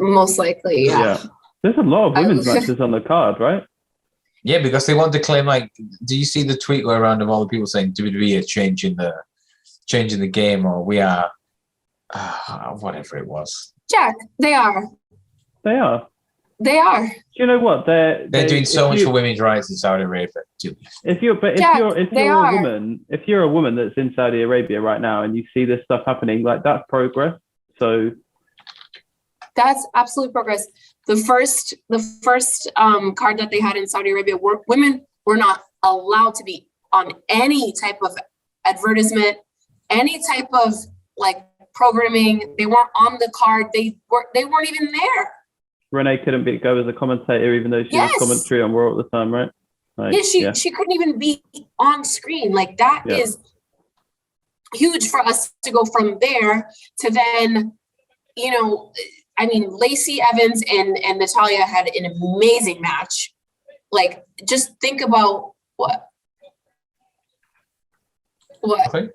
Most likely, yeah. There's a lot of women's matches on the card, right? Yeah, because they want to claim, like, do you see the tweet go around of all the people saying WWE are changing the game, or we are whatever it was? Jack, they are. They are. They are. Do you know what? They're doing so much for women's rights in Saudi Arabia. If you're a woman that's in Saudi Arabia right now and you see this stuff happening, like, that's progress. So that's absolute progress. The first card that they had in Saudi Arabia, women were not allowed to be on any type of advertisement, any type of like programming. They weren't on the card. They weren't even there. Renee couldn't go as a commentator, even though she was commentary on Raw at the time, right? Like, she couldn't even be on screen. Like, that is huge for us to go from there to then, I mean, Lacey Evans and Natalya had an amazing match. Like, just think about what? Okay.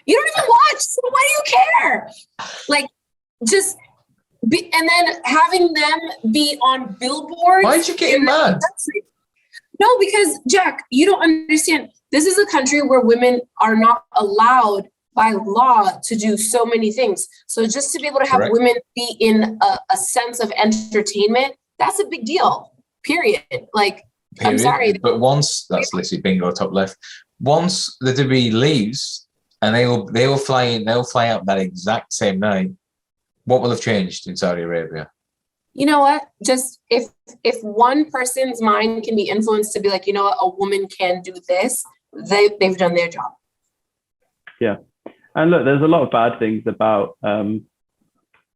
You don't even watch, so why do you care? Like, just and then having them be on billboards. Why'd you get mad? No, because Jack, you don't understand. This is a country where women are not allowed by law to do so many things. So just to be able to have women be in a sense of entertainment, that's a big deal. Period. Like, I'm sorry. But once, that's Lissy, bingo, top left. Once the WWE leaves and they will fly out that exact same night, what will have changed in Saudi Arabia? You know what? Just if one person's mind can be influenced to be like, you know what, a woman can do this, they've done their job. Yeah. And look, there's a lot of bad things about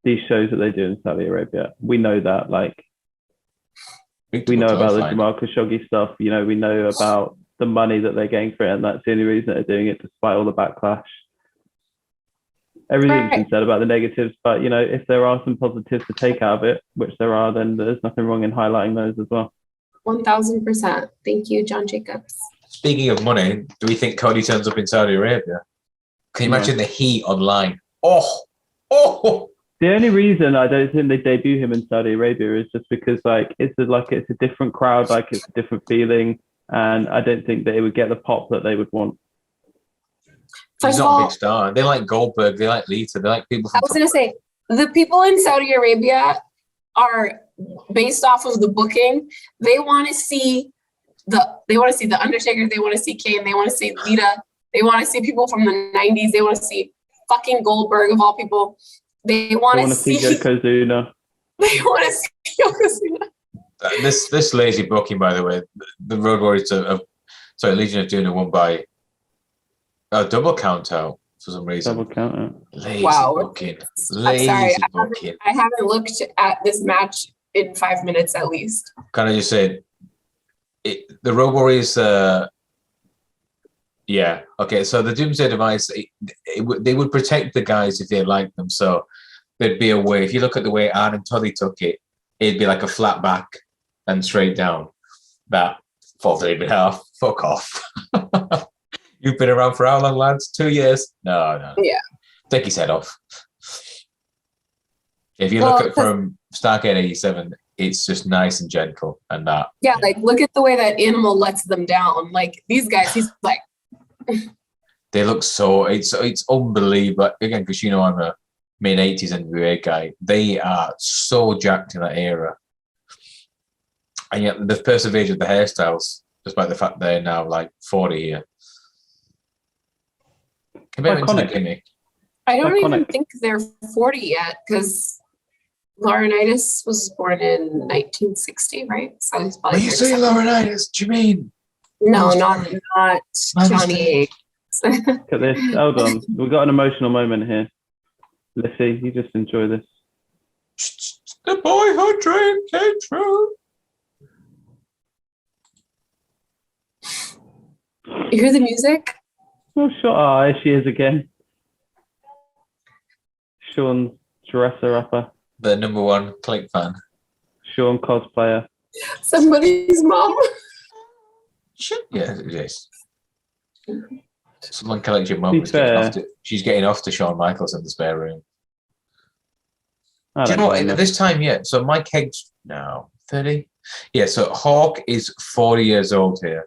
these shows that they do in Saudi Arabia. We know that, like, we know about the Jamal Khashoggi stuff. We know about the money that they're getting for it, and that's the only reason they're doing it, despite all the backlash. Everything's been said about the negatives, but if there are some positives to take out of it, which there are, then there's nothing wrong in highlighting those as well. 1000%. Thank you, John Jacobs. Speaking of money, do we think Cody turns up in Saudi Arabia? Can you imagine the heat online? Oh! The only reason I don't think they debut him in Saudi Arabia is just because it's a different crowd, it's a different feeling, and I don't think that it would get the pop that they would want. He's not a big star. They like Goldberg. They like Lita. They like people. I was going to say, the people in Saudi Arabia are based off of the booking. They want to see the Undertaker. They want to see Kane. They want to see Lita. They want to see people from the 90s. They want to see fucking Goldberg of all people. They want to see Yokozuna. They want to see Yokozuna. This lazy booking, by the way, the Road Warriors Legion of Doom won by a double count out for some reason. Double count out. Lazy booking. Lazy booking. I haven't looked at this match in 5 minutes at least. Can I just say, the Road Warriors. Yeah. Okay. So the Doomsday Device, they would protect the guys if they liked them. So there'd be a way. If you look at the way Arn and Toddy took it, it'd be like a flat back and straight down. That 4.5. Fuck off. You've been around for how long, lads? 2 years? No. Yeah. Take his head off. If you look at from Starrcade 87, it's just nice and gentle and that. Yeah, look at the way that Animal lets them down. These guys, he's like. They look it's unbelievable. Again, because I'm a mid-80s NWA guy. They are so jacked in that era. And yet they've persevered with the hairstyles, despite the fact they're now 40 here. Commitment to the gimmick. I don't even think they're 40 yet, because Laurinaitis was born in 1960, right? So he's probably. When you say Laurinaitis, do you mean? No, not Johnny. Look at this. Hold on. We've got an emotional moment here. Lissy, you just enjoy this. The boyhood dream came true. You hear the music? Oh, sure. Here she is again. Shawn's dresser-upper. The number one Click fan. Shawn cosplayer. Somebody's mom. Yeah, it is. Someone collect your mum. She's getting off to Shawn Michaels in the spare room. Do you know what? At this time, so Mike Hegg's now 30. Yeah, so Hawk is 40 years old here.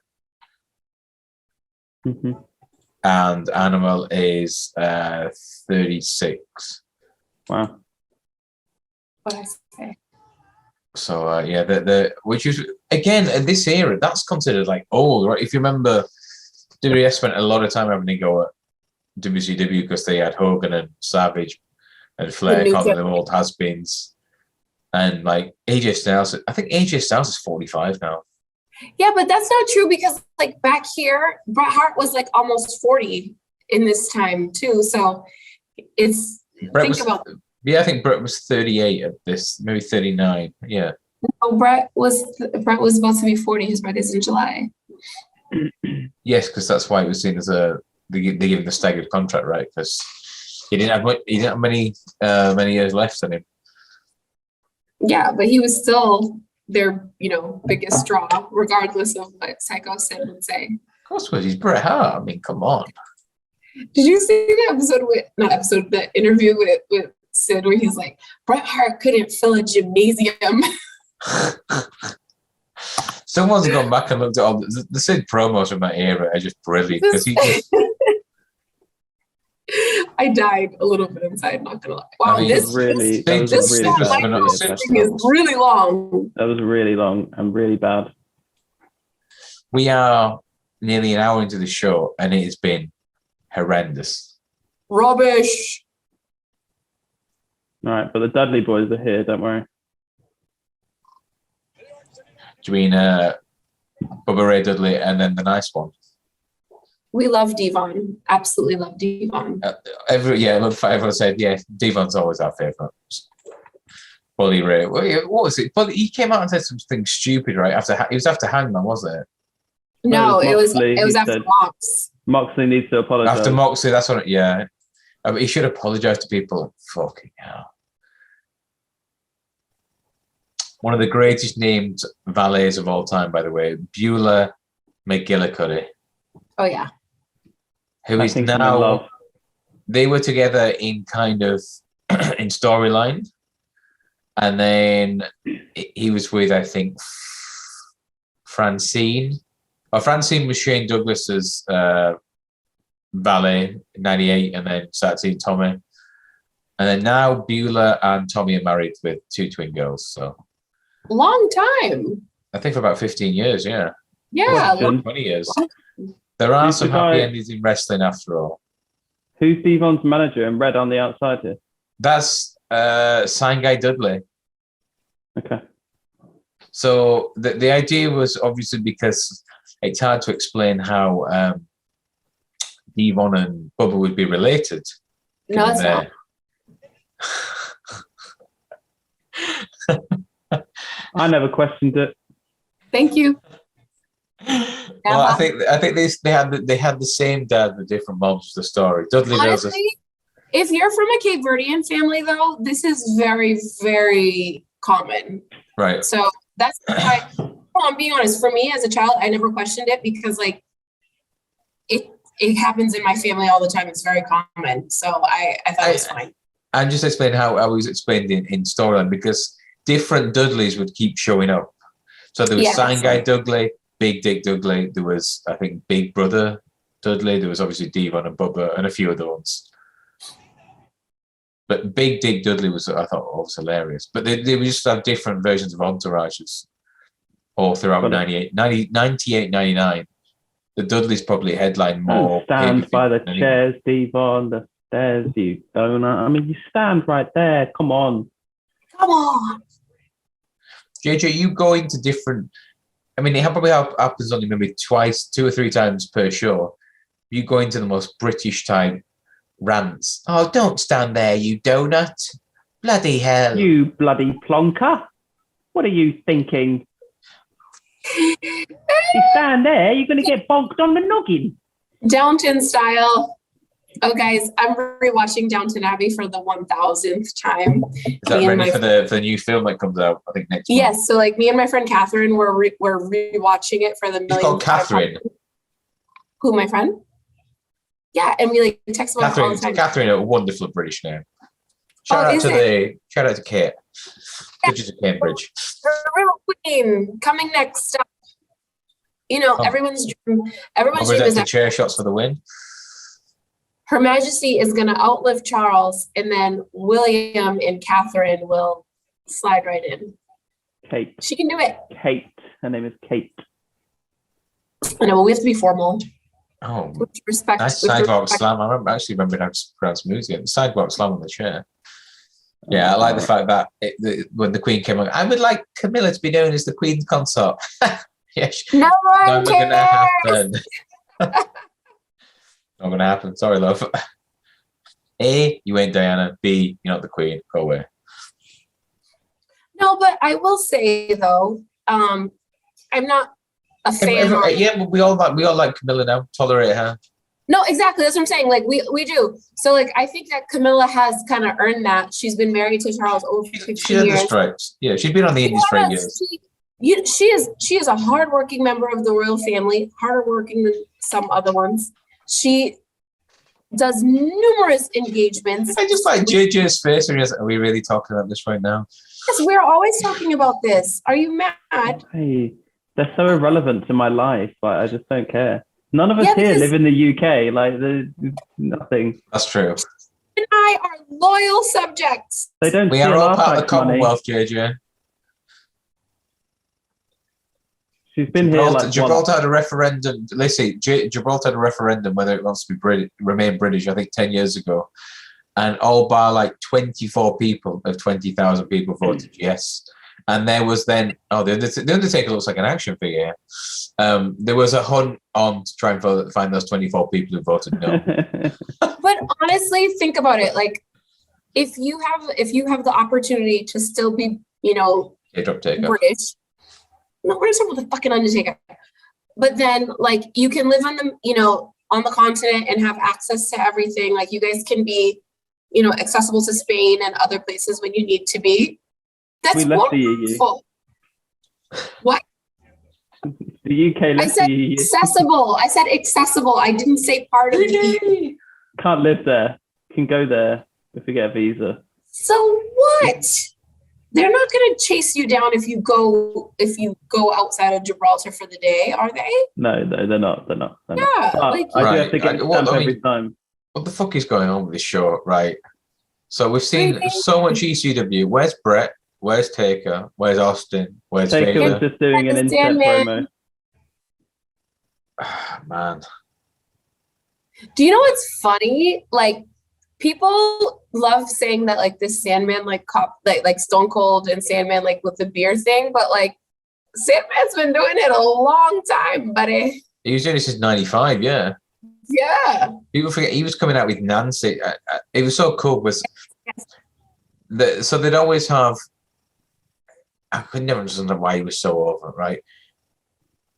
Mm-hmm. And Animal is 36. Wow. What I say? So the which is again at this era, that's considered old, right? If you remember, WWF spent a lot of time having to go at WCW because they had Hogan and Savage and Flair, calling them old has-beens, and AJ Styles. I think AJ Styles is 45 now. Yeah, but that's not true, because back here, Bret Hart was almost 40 in this time too. So it's I think Bret was 38 at this, maybe 39. Yeah. No, Bret was about to be 40. His birthday's in July. Yes, because that's why it was seen as they gave him the staggered contract, right? Because he didn't have many years left on him. Yeah, but he was still their biggest draw, regardless of what Psycho Sid would say. Of course, he's Bret Hart. I mean, come on. Did you see the interview with Sid where he's like, Bret Hart couldn't fill a gymnasium? Someone's gone back and looked at all the Sid promos from that era are just brilliant, because he just. I died a little bit inside, not gonna lie. Wow, this is really long. That was really long and really bad. We are nearly an hour into the show and it has been horrendous. Rubbish. All right, but the Dudley boys are here, don't worry. Do you mean Bubba Ray Dudley and then the nice one? We love Devon. Absolutely love Devon. Everyone said, Devon's always our favourite. Bully Ray. What was it? But he came out and said something stupid, right? It was after Hangman, wasn't it? No, it was after Mox. Moxley needs to apologise. After Moxley, that's what. He should apologise to people. Fucking hell. one of the greatest named valets of all time, by the way, Beulah McGillicuddy. Oh yeah. Who is now? They were together in kind of in storyline, and then he was with, I think, Francine. Francine was Shane Douglas's valet in '98, and then started seeing Tommy. And then now Beulah and Tommy are married with 2 twin girls. So long time. I think for about 15 years, yeah. Yeah. 20 years. There are some happy endings in wrestling after all. Who's Devon's manager in red on the outside here? That's Sign Guy Dudley. Okay. So the idea was obviously because it's hard to explain how Devon and Bubba would be related. No, it's not. I never questioned it. Thank you. Well, I think they had the same dad with different moms. The story. Dudley Honestly, knows. If you're from a Cape Verdean family, though, this is very, very common. Right. So that's why. Well, I'm being honest. For me, as a child, I never questioned it because, like, it happens in my family all the time. It's very common. So I thought it was fine. And just explain how I was explained in storyline, because different Dudleys would keep showing up. So there was Sign Guy Dudley, Big Dick Dudley. There was, I think, Big Brother Dudley. There was obviously Devon and Bubba and a few other ones. But Big Dick Dudley was, I thought, was hilarious. But they would just have different versions of entourages all throughout 98, 99. The Dudleys probably headline more. Stand by the chairs, Devon, the stairs, you donut. I mean, you stand right there. Come on. Come on. JJ, you going to different... I mean, it probably happens only maybe 2 or 3 times per show. You go into the most British type rants. Oh, don't stand there, you donut. Bloody hell. You bloody plonker. What are you thinking? You stand there, you're going to get bonked on the noggin. Downton style. Oh, guys, I'm rewatching Downton Abbey for the 1000th time. Is that ready for the new film that comes out, I think, next month? Yes, so like me and my friend Catherine, we're rewatching it for the millionth time. It's called Catherine. Who, my friend? Yeah, and we like text about all the time. Catherine, a wonderful British name. Shout out to Kate. Duchess of Cambridge. The Real Queen coming next up. You know, everyone's dream is that chair shots for the win. Her Majesty is going to outlive Charles, and then William and Catherine will slide right in. Kate. She can do it. Kate. Her name is Kate. I know, but we have to be formal. Oh, with respect. nice sidewalk slam. I actually remember how to pronounce music. Sidewalk slam on the chair. Yeah, I like the fact that when the Queen came on, I would like Camilla to be known as the Queen's consort. Yes. No one Never gonna happen. Not gonna happen. Sorry, love. A, you ain't Diana. B, you're not the Queen. Go away. No, but I will say though, I'm not a fan. But we all like Camilla now. Tolerate her. No, exactly. That's what I'm saying. Like we do. So like I think that Camilla has kind of earned that. She's been married to Charles over 15 years. She had the stripes. Yeah, she's been on the indies for years. She is a hardworking member of the royal family, harder working than some other ones. She does numerous engagements. I just like JJ's face. Are we really talking about this right now? Yes, we're always talking about this. Are you mad? Hey, they're so irrelevant to my life. Like, I just don't care. None of us here live in the UK. Like, there's nothing. That's true. And I are loyal subjects. They don't. We are all part of the Commonwealth, JJ. She's been here like Gibraltar had a referendum. Listen, Gibraltar had a referendum whether it wants to be remain British. I think 10 years ago, and all bar like 24 people of 20,000 people voted yes. And there was then the Undertaker looks like an action figure. There was a hunt on to try and find those 24 people who voted no. But honestly, think about it. Like, if you have the opportunity to still be, British. No, we're talking about the fucking Undertaker. But then, like, you can live on the continent and have access to everything. Like, you guys can be, accessible to Spain and other places when you need to be. That's wonderful. What? The UK I left said the EU. accessible. I said accessible. I didn't say part of the EU. Can't live there. Can go there if you get a visa. So what? They're not going to chase you down if you go outside of Gibraltar for the day, are they? No, they're not. They're not. Yeah, But like I do have to get stamped every time. What the fuck is going on with this show, right? So we've seen so much ECW. Where's Brett? Where's Taker? Where's Austin? Where's Taker was Vader? just doing an inset promo. Man. Do you know what's funny? Like, people love saying that, like, this Sandman, like Stone Cold and Sandman, like, with the beer thing, but, like, Sandman's been doing it a long time, buddy. He was doing this since '95, yeah. Yeah. People forget he was coming out with Nancy. It was so cool. So they'd always have. I could never understand why he was so over, right?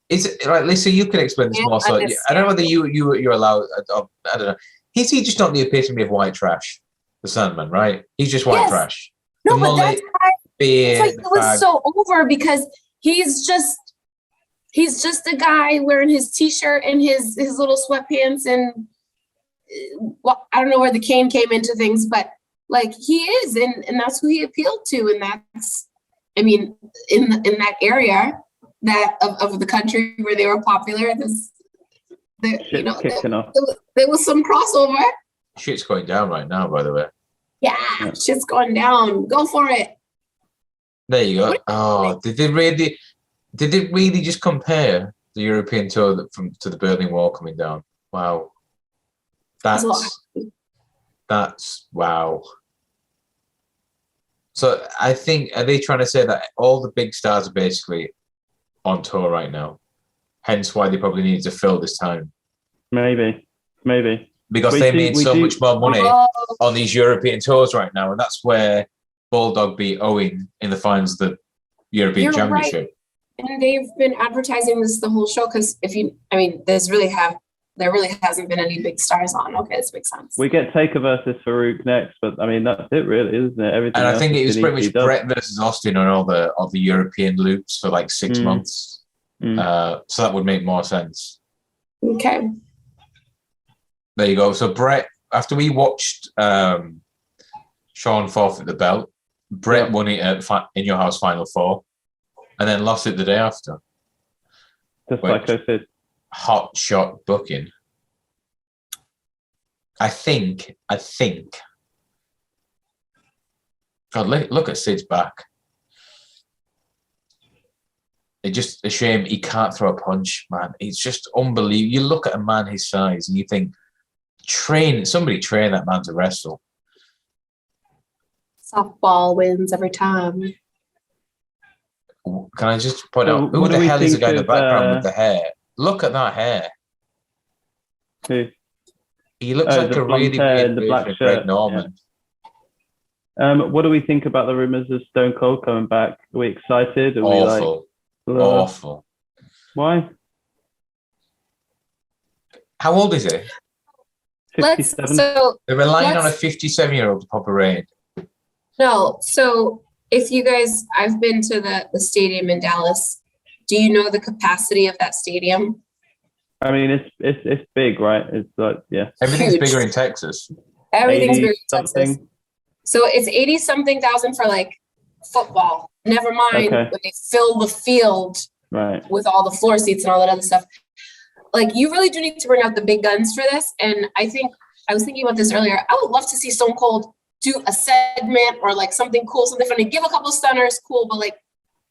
Is it right, Lisa? You can explain this more. So I don't know whether you're allowed. I don't know. Is he just not the epitome of white trash, the Sandman? Right? He's just white trash. No, but that's why it was so over, because he's just a guy wearing his t-shirt and his little sweatpants, and well, I don't know where the cane came into things, but like he is, and that's who he appealed to, and that's, I mean, in that area that of the country where they were popular, there was some crossover. Shit's going down right now, by the way. Yeah, shit's going down. Go for it. There you go. Oh, did they really just compare the European tour to the Berlin Wall coming down? Wow. That's wow. So I think, are they trying to say that all the big stars are basically on tour right now? Hence why they probably need to fill this time. Maybe. Because they made so much more money on these European tours right now, and that's where Bulldog beat Owen in the finals of the European Championship. Right. And they've been advertising this the whole show, because there really hasn't been any big stars on. Okay, this makes sense. We get Taker versus Farouk next, but I mean that's it, really, isn't it? Everything. And I think it was pretty much Brett versus Austin on all the European loops for like 6 months. So that would make more sense. Okay. There you go. So Brett, after we watched Shawn forfeit the belt, Brett won it at In Your House Final 4, and then lost it the day after. Just like I said. Hot shot booking. I think. God, look at Sid's back. It's just a shame he can't throw a punch, man. It's just unbelievable. You look at a man his size and you think, somebody train that man to wrestle. Softball wins every time. Can I just point out, who the hell is the guy in the background with the hair? Look at that hair. Who? He looks like a really weird version of Greg Norman. Yeah. What do we think about the rumors of Stone Cold coming back? Are we excited? Are Awful. Awful. Why? How old is he? 57. They're relying on a 57-year-old to pop a raid. No, so if you guys, I've been to the stadium in Dallas. Do you know the capacity of that stadium? I mean, it's big, right? It's like, yeah. Everything's bigger in Texas. Everything's bigger in Texas. So it's 80-something thousand for like football. Never mind when they fill the field with all the floor seats and all that other stuff. Like, you really do need to bring out the big guns for this. And I was thinking about this earlier. I would love to see Stone Cold do a segment or like something cool, something funny. Give a couple stunners, cool. But like,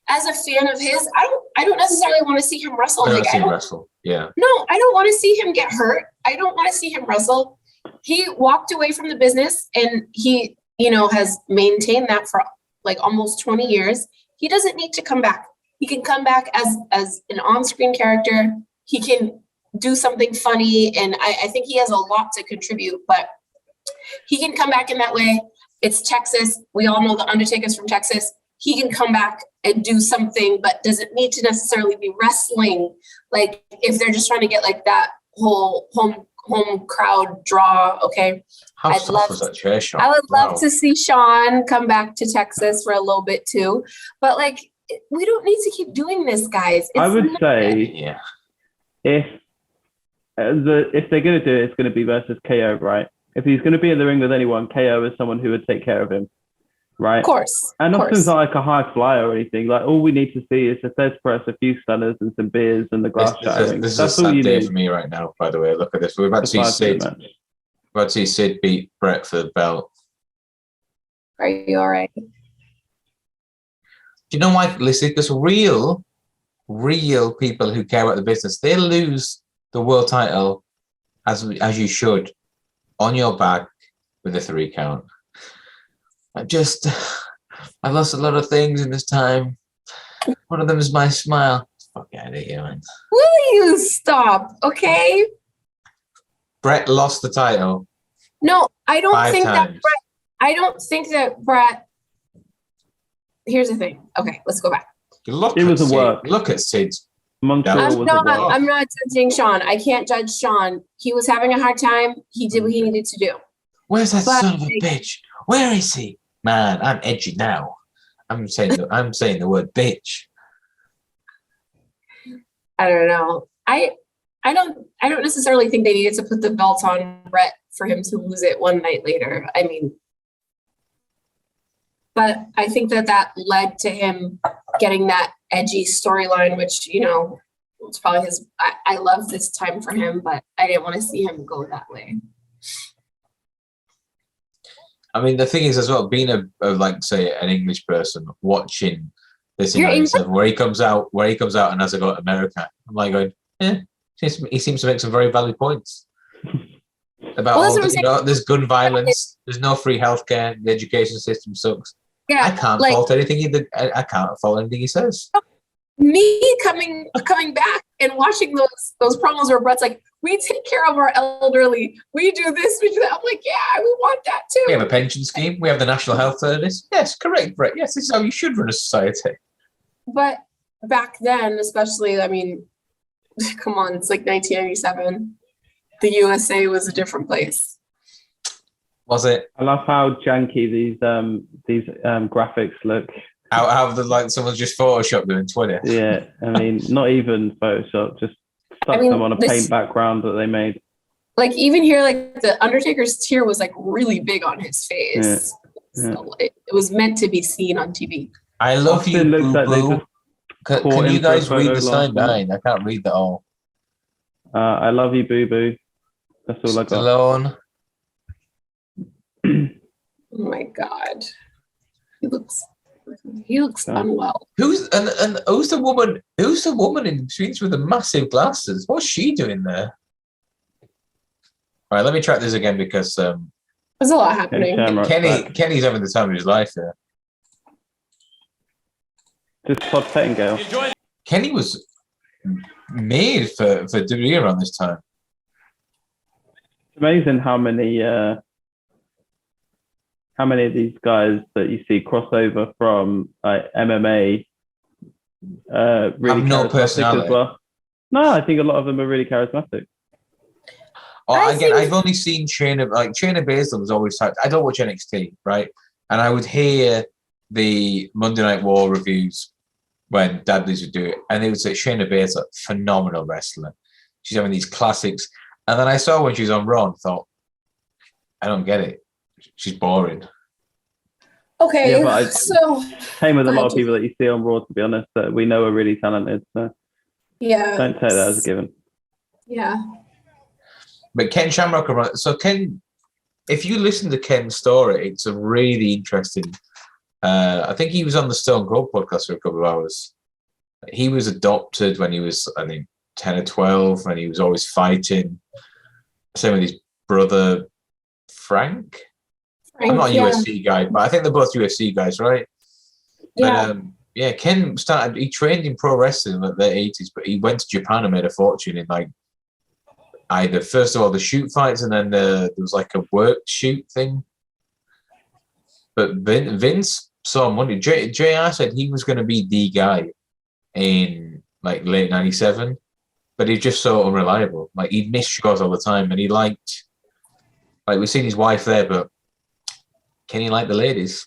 as a fan of his, I don't necessarily want to see him wrestle. I don't wrestle. Yeah. No, I don't want to see him get hurt. I don't want to see him wrestle. He walked away from the business, and he, has maintained that for like almost 20 years. He doesn't need to come back. He can come back as an on-screen character. He can do something funny, and I think he has a lot to contribute, but he can come back in that way. It's Texas. We all know the Undertaker's from Texas. He can come back and do something, but doesn't need to necessarily be wrestling. Like, if they're just trying to get like that whole home crowd draw, okay. How soft was that chair shot? I would love to see Shawn come back to Texas for a little bit too. But like, we don't need to keep doing this, guys. I would say Yeah. if they're going to do it, it's going to be versus KO, right? If he's going to be in the ring with anyone, KO is someone who would take care of him, right? Of course. And of Austin's course. not like a high flyer or anything. Like, all we need to see is a Fez press, a few stunners, and some beers and the grass shattering. This is That's a all sad you day need. for me right now, by the way. Look at this. We're about to see Sid. Match. We're about to see Sid beat Brett for the belt. Are you all right? Do you know why, Lissy? Because real people who care about the business, they lose the world title as you should, on your back with a 3 count. I've lost a lot of things in this time. One of them is my smile. Fuck out of here, man. Will you stop? Okay. Brett lost the title. No, I don't 5 think times. that Brett. I don't think that Brett. Here's the thing. Okay, let's go back. Look It at was a Sid. work. Look at Sid. Montreal was a work. I'm not judging Shawn. I can't judge Shawn. He was having a hard time. He did what he needed to do. Where's that But- son of a bitch? Where is he? Man, I'm edgy now. I'm saying the word bitch. I don't know. I don't necessarily think they needed to put the belt on Brett for him to lose it one night later. I mean, but I think that led to him getting that edgy storyline, which, you know, it's probably his. I love this time for him, but I didn't want to see him go that way. I mean, the thing is as well, being a like say an English person watching this in You're English? stuff, where he comes out and has a go at America, I'm like going, he seems to make some very valid points about Well, that's all what I'm the, saying. there's gun violence, there's no free healthcare, the education system sucks. Yeah, I can't like fault anything I can't fault anything he says. me coming back and watching those promos where Brett's like, we take care of our elderly, we do this, we do that. I'm like, yeah, we want that too. We have a pension scheme. We have the National Health Service. Yes, correct, Brett. Yes, this is how you should run a society. But back then, especially, I mean, come on, it's like 1997. The USA was a different place. Was it? I love how janky these graphics look. How the like someone's just photoshopped them in Twitter. Yeah, I mean, not even Photoshop, just stuck them on a paint background that they made. Like even here, like the Undertaker's tear was like really big on his face. Yeah. So it was meant to be seen on TV. I love you, Austin looks Boo like they Boo. just Can you in for a guys read photo the sign last night. behind? I can't read that all. I love you, Boo Boo. That's all I got. Stallone. Oh my God, he looks unwell. Who's the woman? Who's the woman in between with the massive glasses? What's she doing there? All right, let me track this again because There's a lot happening. Kenny's having the time of his life here. Just Todd Pettingale. Kenny was made for WWE around this time. It's amazing how many of these guys that you see crossover from MMA really have no charismatic personality. as well. No, I think a lot of them are really charismatic. I've only seen Shayna Baszler was always typed. I don't watch NXT, right? And I would hear the Monday Night War reviews when Dudley's would do it, and they would say Shayna Baszler, phenomenal wrestler. She's having these classics. And then I saw when she was on Raw and thought, I don't get it. She's boring. Okay, Yeah, but so same with a lot of people that you see on Raw, to be honest, that we know are really talented. So yeah, don't take that as a given. Yeah. But Ken Shamrock, so Ken, if you listen to Ken's story, it's a really interesting. I think he was on the Stone Cold podcast for a couple of hours. He was adopted when he was, I think, 10 or 12, and he was always fighting. Same with his brother, Frank. I'm not a UFC guy, but I think they're both UFC guys, right? Yeah. But Ken he trained in pro wrestling in the 80s, but he went to Japan and made a fortune in like either, first of all, the shoot fights, and then there was like a work shoot thing. But Vince saw money. JR said he was going to be the guy in like late 97, but he's just so unreliable. Like he'd miss shows all the time, and he liked, like we've seen his wife there, but can he like the ladies?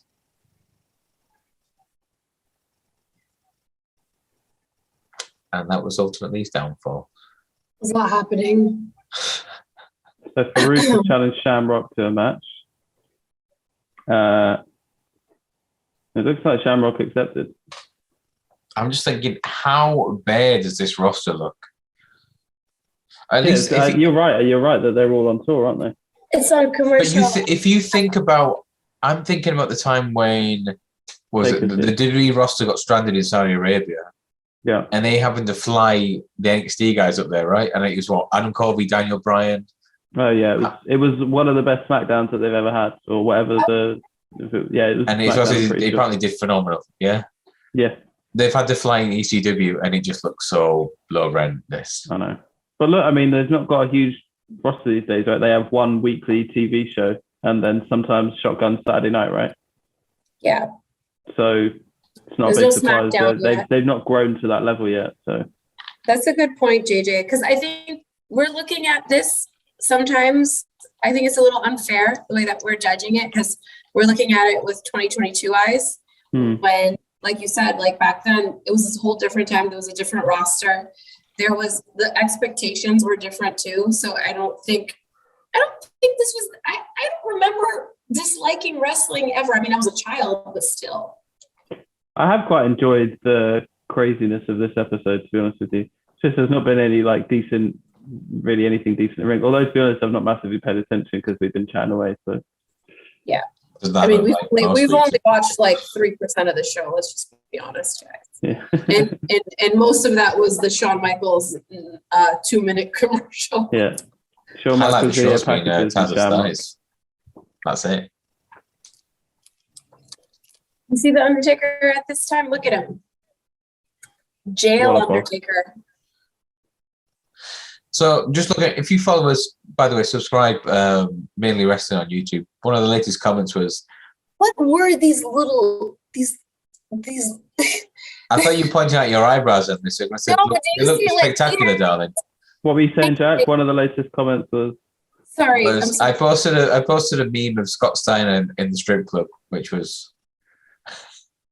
and that was ultimately his downfall. There's a lot happening. So Farouk has challenged Shamrock to a match. It looks like Shamrock accepted. I'm just thinking, how bad does this roster look? At least you're right that they're all on tour, aren't they? It's on commercial. But if you think about, I'm thinking about the time when the WWE roster got stranded in Saudi Arabia. Yeah. And they having to fly the NXT guys up there, right? And it was Adam Cole, Daniel Bryan. Oh yeah, it was one of the best SmackDowns that they've ever had, or whatever it was. And he apparently did phenomenal. Yeah. Yeah. They've had to fly in ECW, and it just looks so horrendous. I know, but look, I mean, they've not got a huge roster these days, right? They have one weekly TV show, and then sometimes Shotgun Saturday night, right? Yeah. So it's not a big surprise that they've not grown to that level yet. So that's a good point, JJ, because I think we're looking at this sometimes. I think it's a little unfair the way that we're judging it, because we're looking at it with 2022 eyes. When, like you said, like back then, it was this whole different time. There was a different roster. The expectations were different too. So I don't think this was, I don't remember disliking wrestling ever. I mean, I was a child, but still. I have quite enjoyed the craziness of this episode, to be honest with you. It's just there's not been any anything decent in the ring. Although, to be honest, I've not massively paid attention because we've been chatting away. So yeah. I mean, we've only watched like 3% of the show. Let's just be honest, guys. Yeah. and most of that was the Shawn Michaels 2-minute commercial. Yeah. Shawn Michaels That's it. You see the Undertaker at this time? Look at him. Jail Undertaker. So just look at, if you follow us, by the way, subscribe, Mainly Wrestling on YouTube. One of the latest comments was, what were these? I thought you pointed out your eyebrows on this. I said, they look spectacular, darling. What were you saying, Jack? One of the latest comments was, sorry. I posted a meme of Scott Steiner in the strip club, which was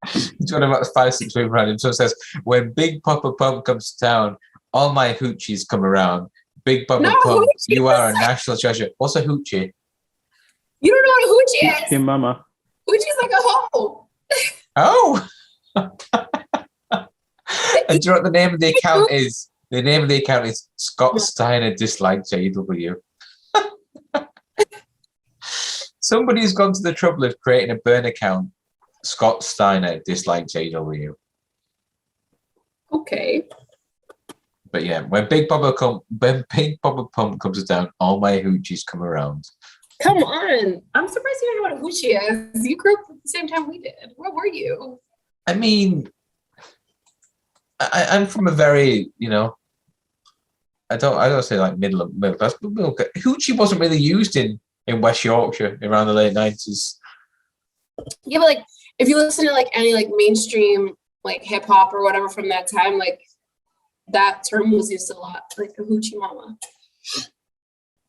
it's one about 5-6 people around him. So it says, when Big Papa Pump comes to town, all my hoochies come around. Big Papa Pump, you are a national treasure. What's a hoochie? You don't know what a hoochie is? Your mama. Hoochie's like a hoe. Oh. And do you know what the name of the account is? The name of the account is Scott Steiner Dislike JW. Somebody's gone to the trouble of creating a burn account. Scott Steiner Dislike JW. Okay. But yeah, when Big Papa Pump comes down, all my hoochies come around. Come on. I'm surprised you don't know what a hoochie is. You grew up at the same time we did. Where were you? I mean, I'm from a very, I don't say like middle class, but hoochie wasn't really used in West Yorkshire around the late 90s. Yeah, but like if you listen to like any like mainstream like hip hop or whatever from that time, like that term was used a lot, like a hoochie mama.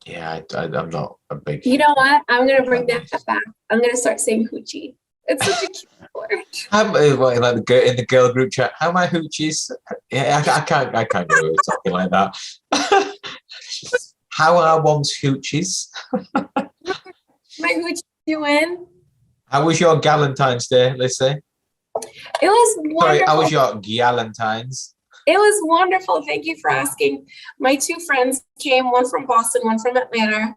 Yeah, I'm not a big. You know what? I'm gonna bring that back. I'm gonna start saying hoochie. It's such a cute word. Like in the girl group chat, how my hoochies? Yeah, I can't go with talking like that. How are one's hoochies? My hoochie doing? How was your Galentine's Day, Lissy? It was wonderful. Sorry, how was your Galentine's? It was wonderful. Thank you for asking. My two friends came, one from Boston, one from Atlanta.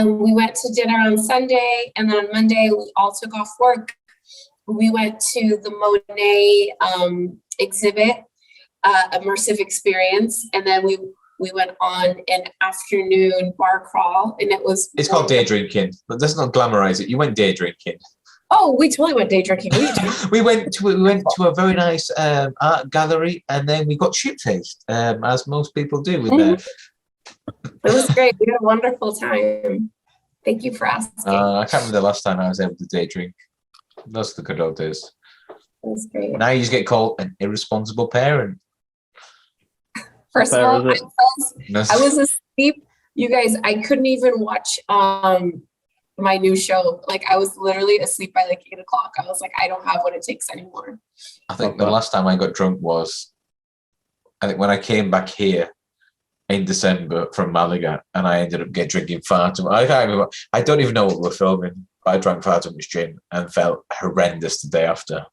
We went to dinner on Sunday, and then on Monday, we all took off work. We went to the Monet exhibit, immersive experience, and then we went on an afternoon bar crawl, and it was... It's called day drinking, but let's not glamorize it. You went day drinking. Oh, we totally went day drinking. We went to a very nice art gallery, and then we got shit-faced, as most people do with that. It was great. We had a wonderful time. Thank you for asking. I can't remember the last time I was able to day drink. Those are the good old days. It was great. Now you just get called an irresponsible parent. First of all, I was asleep. You guys, I couldn't even watch my new show. Like I was literally asleep by like 8 o'clock. I was like, I don't have what it takes anymore. I think the last time I got drunk was I think when I came back here in December from Malaga, and I ended up drinking far too much. I don't even know what we were filming, but I drank far too much gin and felt horrendous the day after.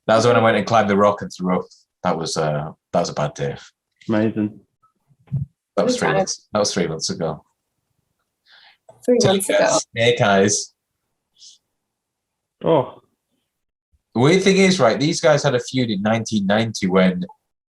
That was when I went and climbed the rock and threw up. That was a bad day. Amazing. That was 3 months. That was 3 months ago. 3 months ago. Snake eyes. Oh. The weird thing is, right, these guys had a feud in 1990 when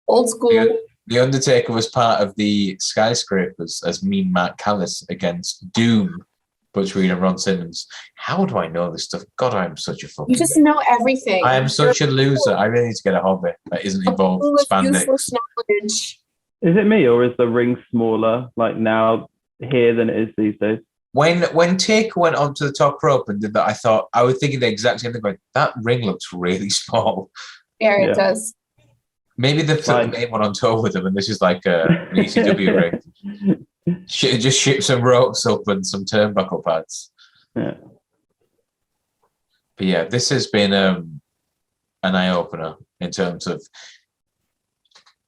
Old school. The Undertaker was part of the Skyscrapers as Mean Matt Callis against Doom, Butch Reed and Ron Simmons. How do I know this stuff? God, I am such a fucking... You just know everything. I am such a loser. I really need to get a hobby that isn't involved spandex. Useless knowledge. Is it me, or is the ring smaller like now here than it is these days? When Taker went onto the top rope and did that, I was thinking the exact same thing. Like, that ring looks really small. Yeah, it does. Maybe they put the main one on tour with them, and this is like an ECW ring. Just ship some ropes up and some turnbuckle pads. Yeah. But yeah, this has been an eye-opener in terms of...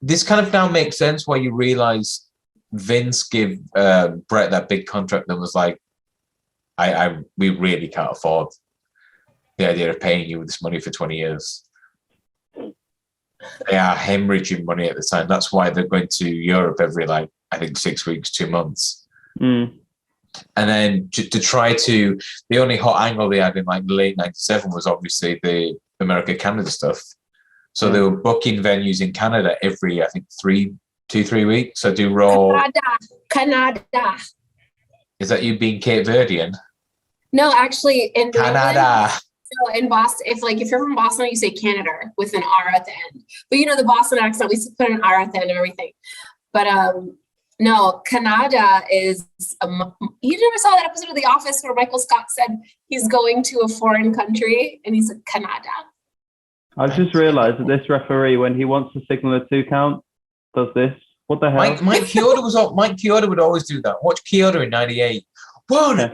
This kind of now makes sense why you realise Vince gave Brett that big contract that was like, we really can't afford the idea of paying you this money for 20 years. They are hemorrhaging money at the time. That's why they're going to Europe every, I think 6 weeks, 2 months. Mm. And then to try to... The only hot angle they had in late 97 was obviously the America-Canada stuff. So they were booking venues in Canada every, I think, 3 weeks. So do Raw... Canada. Is that you being Cape Verdean? No, actually, in Canada. So in Boston, if you're from Boston, you say Canada with an R at the end. But the Boston accent, we put an R at the end and everything. But no, Canada is. You never saw that episode of The Office where Michael Scott said he's going to a foreign country and he said Canada. I just realised that this referee, when he wants to signal a 2 count, does this. What the hell? Mike Chioda would always do that. Watch Chioda in '98. Whoa!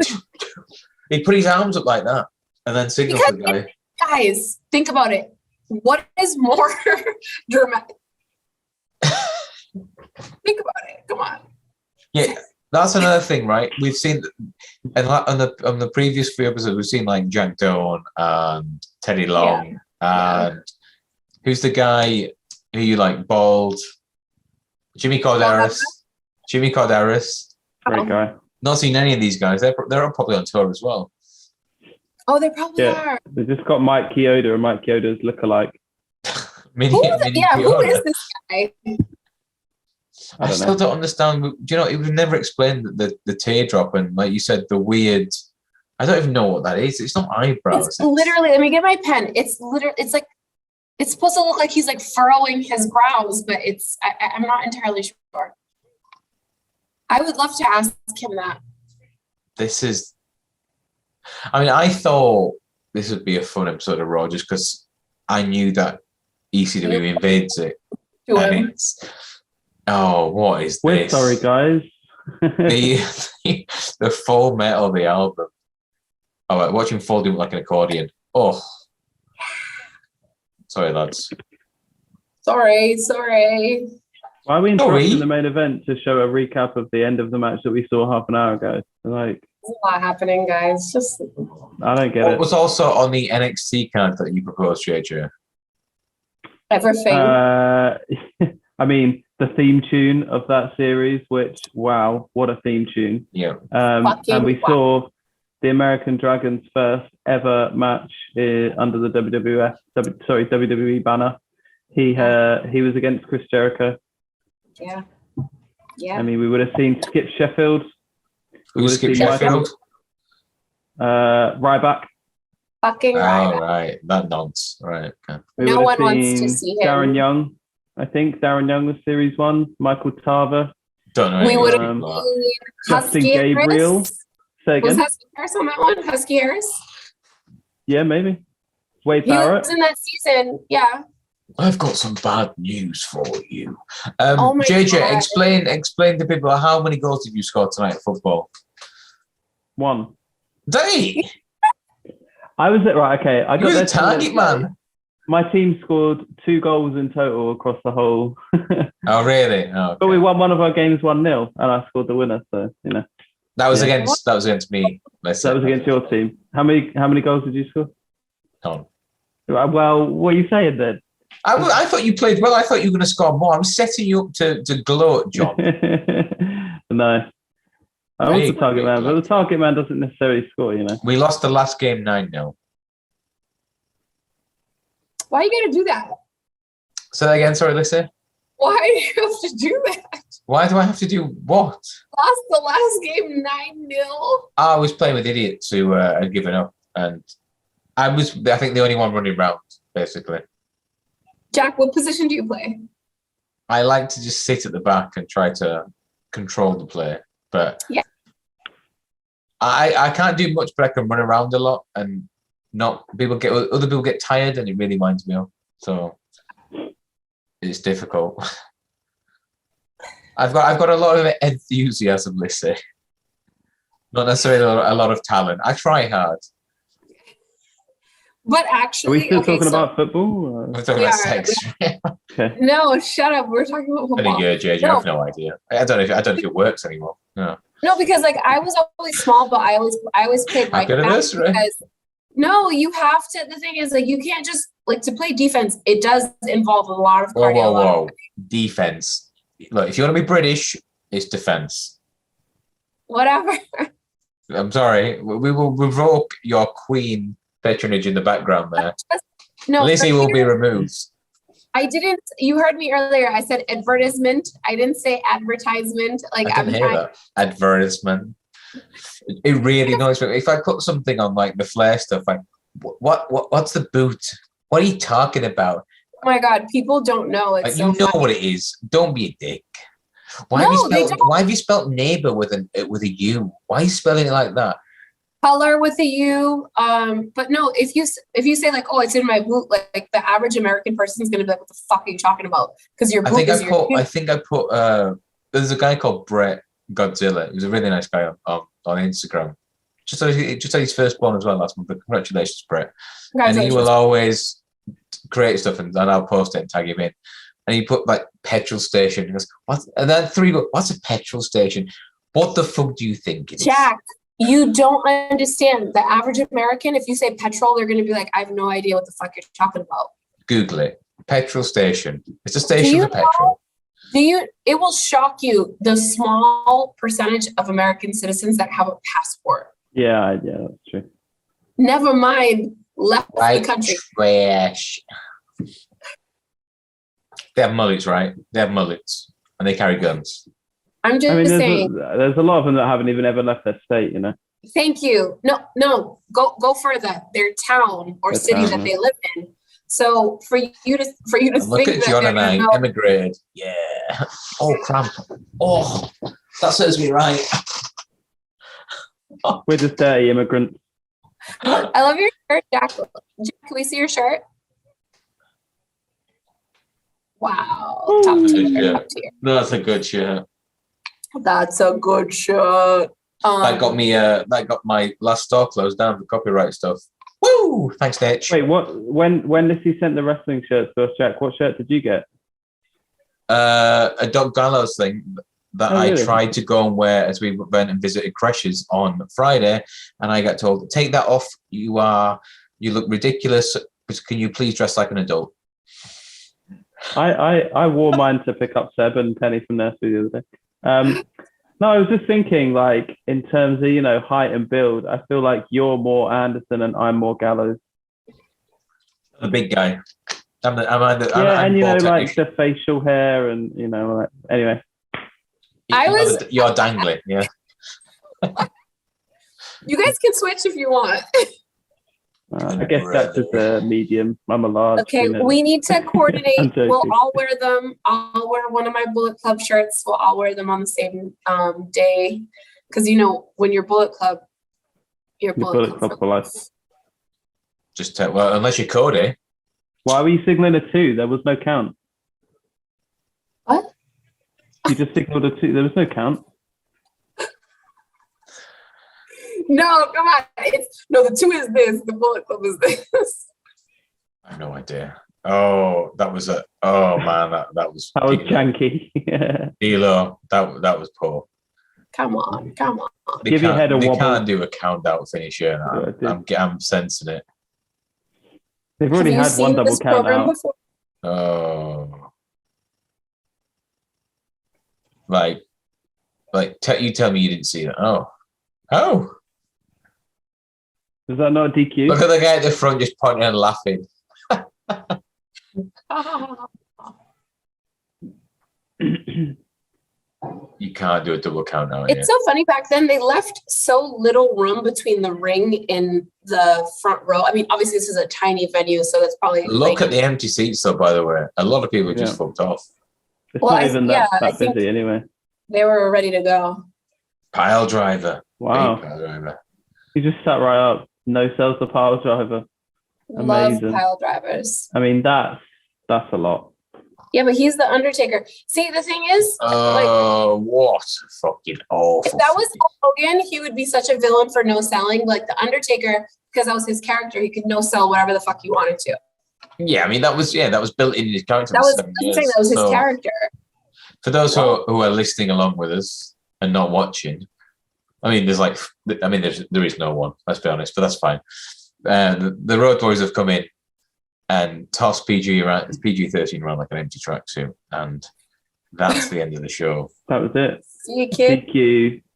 He put his arms up like that. And then signal the guy. Guys, think about it. What is more dramatic? Think about it. Come on. Yeah, that's another thing, right? We've seen, and on the previous few episodes, we've seen Jack Doan and Teddy Long, and who's the guy who you like, bald? Jimmy Corderas. Great guy. Not seen any of these guys. They're probably on tour as well. Oh, they probably are. They just got Mike Chioda and Mike Chioda's lookalike. Who is this guy? I still don't understand. It was never explained the teardrop and, like you said, the weird... I don't even know what that is. It's not eyebrows. It's literally... Let me get my pen. It's literally... It's like... It's supposed to look like he's furrowing his brows, but it's... I'm not entirely sure. I would love to ask him that. This is... I thought this would be a fun episode of Raw just because I knew that ECW invades it. And it's... Oh, what is We're this? sorry, guys. the Full Metal, the album. Oh, right, watching Full do it like an accordion. Oh. Sorry, lads. Sorry. Why are we interrupting the main event to show a recap of the end of the match that we saw half an hour ago? There's a lot happening, guys. Just... I don't get it. What was also on the NXT card that you proposed, JJ? Everything. The theme tune of that series, which, wow, what a theme tune. Yeah. And we saw the American Dragon's first ever match under the WWE banner. He was against Chris Jericho. Yeah. We would have seen Skip Sheffield. Who's Skip Sheffield? Ryback. Fucking Ryback. Oh, right. That nonce. Right. Okay. No one wants to see him. Darren Young. I think Darren Young was Series 1. Michael Tarver. Don't know. We would have seen Justin Husky Gabriel. Harris. Say again. Was Husky Harris on that one? Husky Harris? Yeah, maybe. Wade He Barrett. was in that season. Yeah. I've got some bad news for you. Oh my JJ, God. explain to people how many goals did you score tonight at football? 1. Day. I was right. Okay, I got You're there the target man. My team scored 2 goals in total across the whole. Oh, really? Oh, okay. But we won one of our games 1-0, and I scored the winner. So That was against me. That was against your team. How many goals did you score? None. Well, what are you saying then? I thought you played well. I thought you were going to score more. I'm setting you up to gloat, John. No. I was the target man, but the target man doesn't necessarily score, We lost the last game 9-0. Why are you going to do that? Say that again, sorry, Lissy. Why do you have to do that? Why do I have to do what? Lost the last game 9-0. I was playing with idiots who had given up, and I think, the only one running around, basically. Jack, what position do you play? I like to just sit at the back and try to control the play, but yeah. I can't do much, but I can run around a lot, and other people get tired, and it really winds me up. So it's difficult. I've got a lot of enthusiasm, Lissy. Not necessarily a lot of talent. I try hard. But actually, are we still talking about football? We're talking about sex. Okay. No, shut up. We're talking about football. JJ, I have no idea. I don't know if it works anymore. No, because like I was always small, but I always played right back because no, you have to. The thing is, like, you can't just like to play defense. It does involve a lot of cardio. Whoa. Defense. Look, if you want to be British, it's defense. Whatever. I'm sorry. We will revoke your queen patronage in the background there. No, Lissy will be removed. I didn't. You heard me earlier. I said advertisement. I didn't say advertisement. Like I didn't hear that. Advertisement. It really annoys me. If I put something on like the Flair stuff, like what's the boot? What are you talking about? Oh my God, people don't know. It's you know what it is. Don't be a dick. Why have you spelled neighbor with a U? Why are you spelling it like that? Color with a U. But no, if you say like, oh, it's in my boot, like the average American person is gonna be like, what the fuck are you talking about? Because your boot I think I put there's a guy called Brett Godzilla. He was a really nice guy on Instagram. Just had his firstborn as well last month. But congratulations, Brett. And he will always create stuff and I'll post it and tag him in. And he put like petrol station. He goes, what? And then 3 go, what's a petrol station? What the fuck do you think it is? Jack, you don't understand. The average American, if you say petrol, they're going to be like, I have no idea what the fuck you're talking about. Google it. Petrol station. It's a station for petrol. It will shock you the small percentage of American citizens that have a passport. Yeah, that's true. Never mind left the country. Trash. They have mullets, right? They have mullets and they carry guns. I'm just saying. There's a lot of them that haven't even ever left their state, Thank you. No. Go further. Their town or city that they live in. So for you to look at John and I emigrated. Yeah. Oh cramp. Oh, that serves me right. We're just dirty immigrants. I love your shirt, Jack. Can we see your shirt? Wow. Top tier. That's a good shirt. That's a good shirt. That got my last store closed down for copyright stuff. Woo! Thanks, Nitch. Wait, what? When Lissy sent the wrestling shirts to us, Jack, what shirt did you get? A Doc Gallows thing that I tried to go and wear as we went and visited crashes on Friday, and I got told, "Take that off. You look ridiculous. Can you please dress like an adult?" I wore mine to pick up Seb and Penny from nursery the other day. No, I was just thinking, like, in terms of, height and build, I feel like you're more Anderson and I'm more Gallows. The big guy. I'm like the facial hair and, like, anyway. You're dangling, yeah. You guys can switch if you want. I guess that's just a medium. I'm a large. Okay, we need to coordinate. We'll all wear them. I'll wear one of my Bullet Club shirts. We'll all wear them on the same day. Because, when you're Bullet Club, you're Bullet Club for life. Unless you're Cody. Why were you signaling a 2? There was no count. What? You just signaled a 2. There was no count. No, come on. The 2 is this. The Bullet Club is this. I have no idea. Oh, that was oh man, that was janky. Yeah. D'Lo, that was poor. Come on. Give your head a they wobble. They can't do a count out finish here. I'm sensing it. They've already had one double count out. Before? Oh, you tell me you didn't see that. Oh. Is that not a DQ? Look at the guy at the front just pointing and laughing. You can't do a double count now. It's so funny. Back then, they left so little room between the ring and the front row. I mean, obviously, this is a tiny venue, so that's probably. Look at the empty seats, though. By the way, a lot of people just fucked off. It's not even that busy anyway. They were ready to go. Pile driver. Wow. Pile driver. He just sat right up. No sells the pile driver. Amazing. Love pile drivers. I mean, that's a lot. Yeah, but he's the Undertaker. See, the thing is, what fucking awful. If that was Hogan, he would be such a villain for no selling. Like the Undertaker, because that was his character, he could no sell whatever the fuck he wanted to. Yeah, I mean that was built in his character. That was his character. For those who are listening along with us and not watching, I mean, there is no one. Let's be honest, but that's fine. The Road Warriors have come in and tossed PG-13 around like an empty tracksuit, and that's the end of the show. That was it. See you, kid.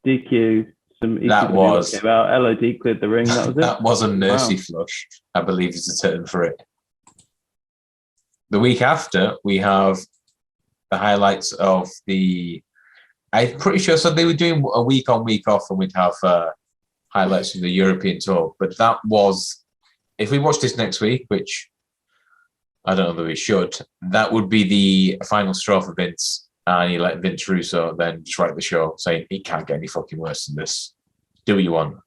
DQ. Some ECW came out. LOD cleared the ring. That was it. That was a mercy flush, I believe is the term for it. The week after, we have the highlights of the. I'm pretty sure. So they were doing a week on, week off, and we'd have highlights from the European tour. But that was, if we watch this next week, which I don't know that we should, that would be the final straw for Vince. And he let Vince Russo then just write the show saying, it can't get any fucking worse than this. Do what you want.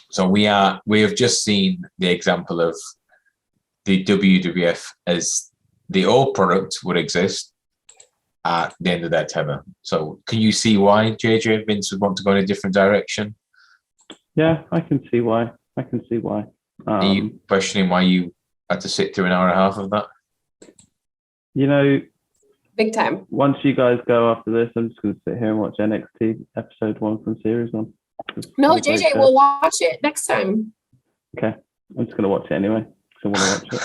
So we have just seen the example of the WWF as the old product would exist at the end of their tether. So can you see why JJ Vince would want to go in a different direction? Yeah, I can see why. Are you questioning why you had to sit through an hour and a half of that? You know, big time. Once you guys go after this, I'm just going to sit here and watch NXT episode 1 from series 1. No, JJ, we'll watch it next time. Okay, I'm just going to watch it anyway. I want to watch it.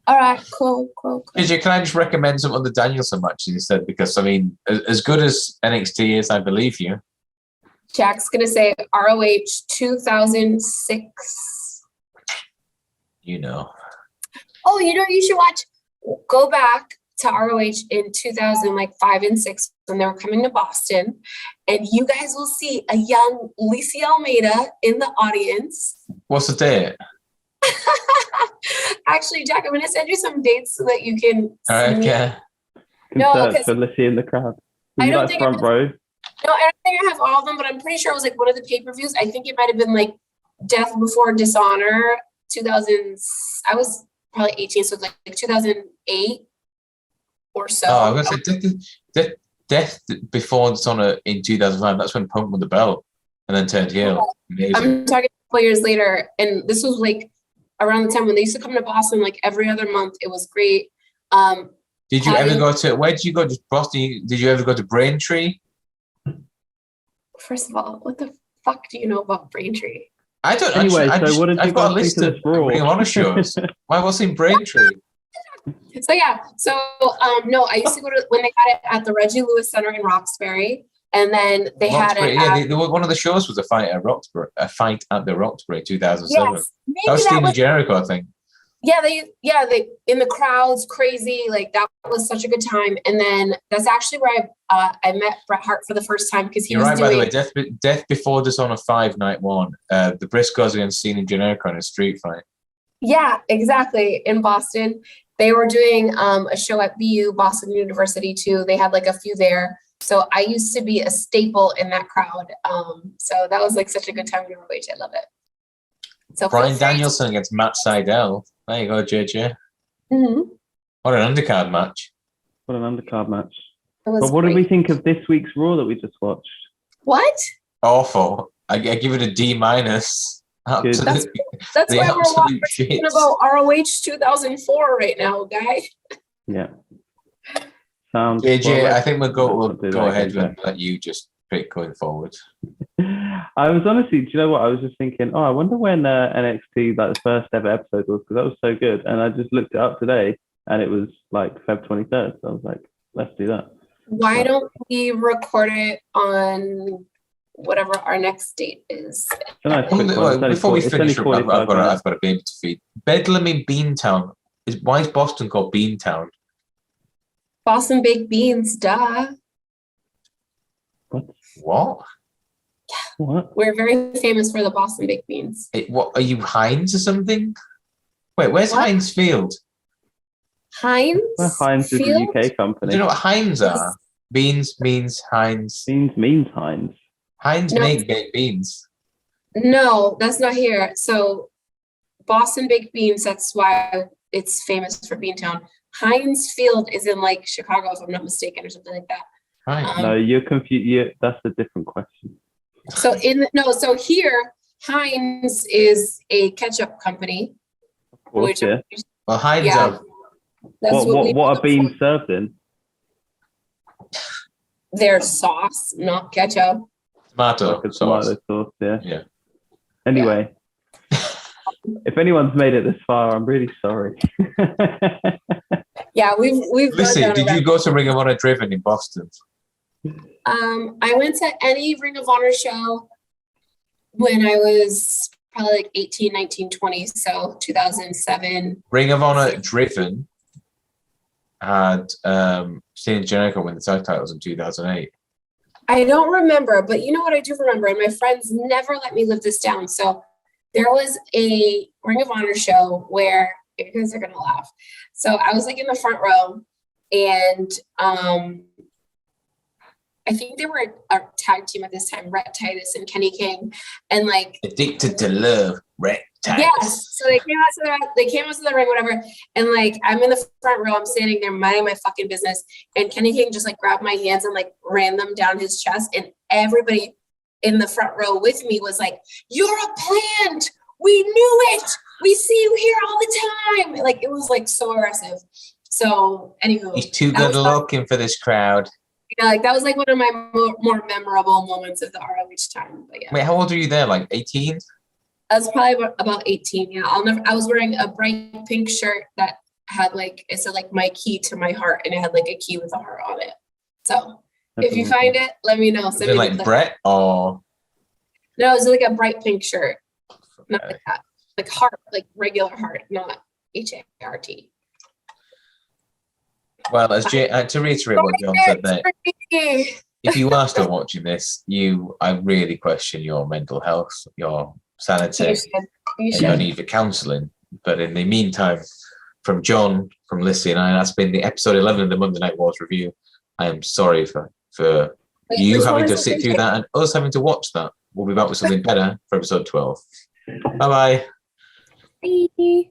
All right, cool. JJ, can I just recommend some other Danielson matches instead? Because, I mean, as good as NXT is, I believe you. Jack's going to say ROH 2006. You know. Oh, you should go back to ROH in 2005 and 6 when they were coming to Boston, and you guys will see a young Lissy Almeida in the audience. What's the date? Actually, Jack, I'm going to send you some dates so that you can. All right, okay. No, for Lissy in the crowd. I don't think front row. No, I don't think I have all of them, but I'm pretty sure it was like one of the pay-per-views. I think it might have been like Death Before Dishonor 2000. I was probably 18, so it was like 2008 or so. Oh, I was going to say Death Before Dishonor in 2005. That's when Punk won the belt and then turned heel. Amazing. I'm talking a couple years later, and this was like around the time when they used to come to Boston like every other month. It was great. Did you ever go to, where did you go to Boston? Did you ever go to Braintree? First of all, what the fuck do you know about Braintree? I don't. Anyway, what did you I've got a guys list think of of this Raw? Ring of Honor shows. Why was it in Braintree? No, I used to go to when they had it at the Reggie Lewis Center in Roxbury, and then they had it. Yeah, one of the shows was a fight at Roxbury, the Roxbury 2007. Yes, that was Steven Jericho, I think. Yeah, they in the crowds, crazy. Like that was such a good time. And then that's actually where I met Bret Hart for the first time because he was right. doing. By the way, Death Before Dishonor 5 night 1. The Briscoes against Steven Jericho in a street fight. Yeah, exactly. In Boston, they were doing a show at BU, Boston University too. They had like a few there. So I used to be a staple in that crowd. So that was like such a good time in ROH. I love it. So Bryan Danielson against Matt Sydal. There you go, JJ. Mm-hmm. What an undercard match. What an undercard match. But what did we think of this week's Raw that we just watched? What? Awful. I give it a D-. Absolutely. That's The why we're absolute talking shits. about ROH 2004 right now, guy. Yeah. Sounds. JJ, well, I think we'll do go that ahead again, and let you just pick going forward. I was honestly, do you know what? I was just thinking, oh, I wonder when NXT, like the first ever episode was, because that was so good. And I just looked it up today and it was like Feb 23rd. So I was like, let's do that. Why don't we record it on whatever our next date is? Before we finish, I've got minutes. a baby to feed. Bedlam in Beantown. Why is Boston called Beantown? Boston baked beans, duh. What? What? We're very famous for the Boston baked beans. What are you, Heinz or something? Wait, where's What? Heinz Field? Heinz? Well, Heinz is Field? a UK Do company. you know what Heinz are? Beans means Heinz. Beans means Heinz. Heinz No. make baked beans. No, that's not here. So Boston baked beans, that's why it's famous for Beantown. Heinz Field is in like Chicago, if I'm not mistaken, or something like that. Right. No, you're confused. That's a different question. So so here, Heinz is a ketchup company. Of course, Which- yeah. Well, Heinz Yeah. are That's What are beans served in? Their sauce, not ketchup. tomato Like a sauce. tomato sauce, yeah. Yeah. Anyway, if anyone's made it this far, I'm really sorry. Yeah, we've gone Listen, down a did you rabbit- go to Ring of Honor Driven in Boston? I went to any Ring of Honor show when I was probably like 18, 19, 20, so 2007. Ring of Honor Driven had Cena and Jericho win the tag titles in 2008. I don't remember, but you know what I do remember, and my friends never let me live this down. So there was a Ring of Honor show where you guys are gonna laugh. So I was like in the front row, and I think they were a tag team at this time, Rhett Titus and Kenny King, and like Addicted to Love, Rhett Titus. yes, so they came out to the ring, whatever, and like I'm in the front row, I'm standing there minding my fucking business, and Kenny King just like grabbed my hands and like ran them down his chest, and everybody in the front row with me was like, "You're a plant. We knew it. We see you here all the time." Like it was like so aggressive. So anywho, He's too that good was looking for this crowd. yeah, like that was like one of my more memorable moments of the ROH time. But yeah, Wait, how old are you there? Like 18? I was probably about 18. Yeah, I was wearing a bright pink shirt that had like it said like my key to my heart, and it had like a key with a heart on it. So if you find it, let me know. Is it like Brett or? No, it was like a bright pink shirt, not like that, like heart, like regular heart, not HART. Well, as to reiterate what John said there, if you are still watching this, I really question your mental health, your sanity, You should. and your need for counselling. But in the meantime, from John, from Lissy and I, that's been the episode 11 of the Monday Night Wars review. I am sorry for you Which one having is to it? sit through that and us having to watch that. We'll be back with something better for episode 12. Bye-bye. Bye.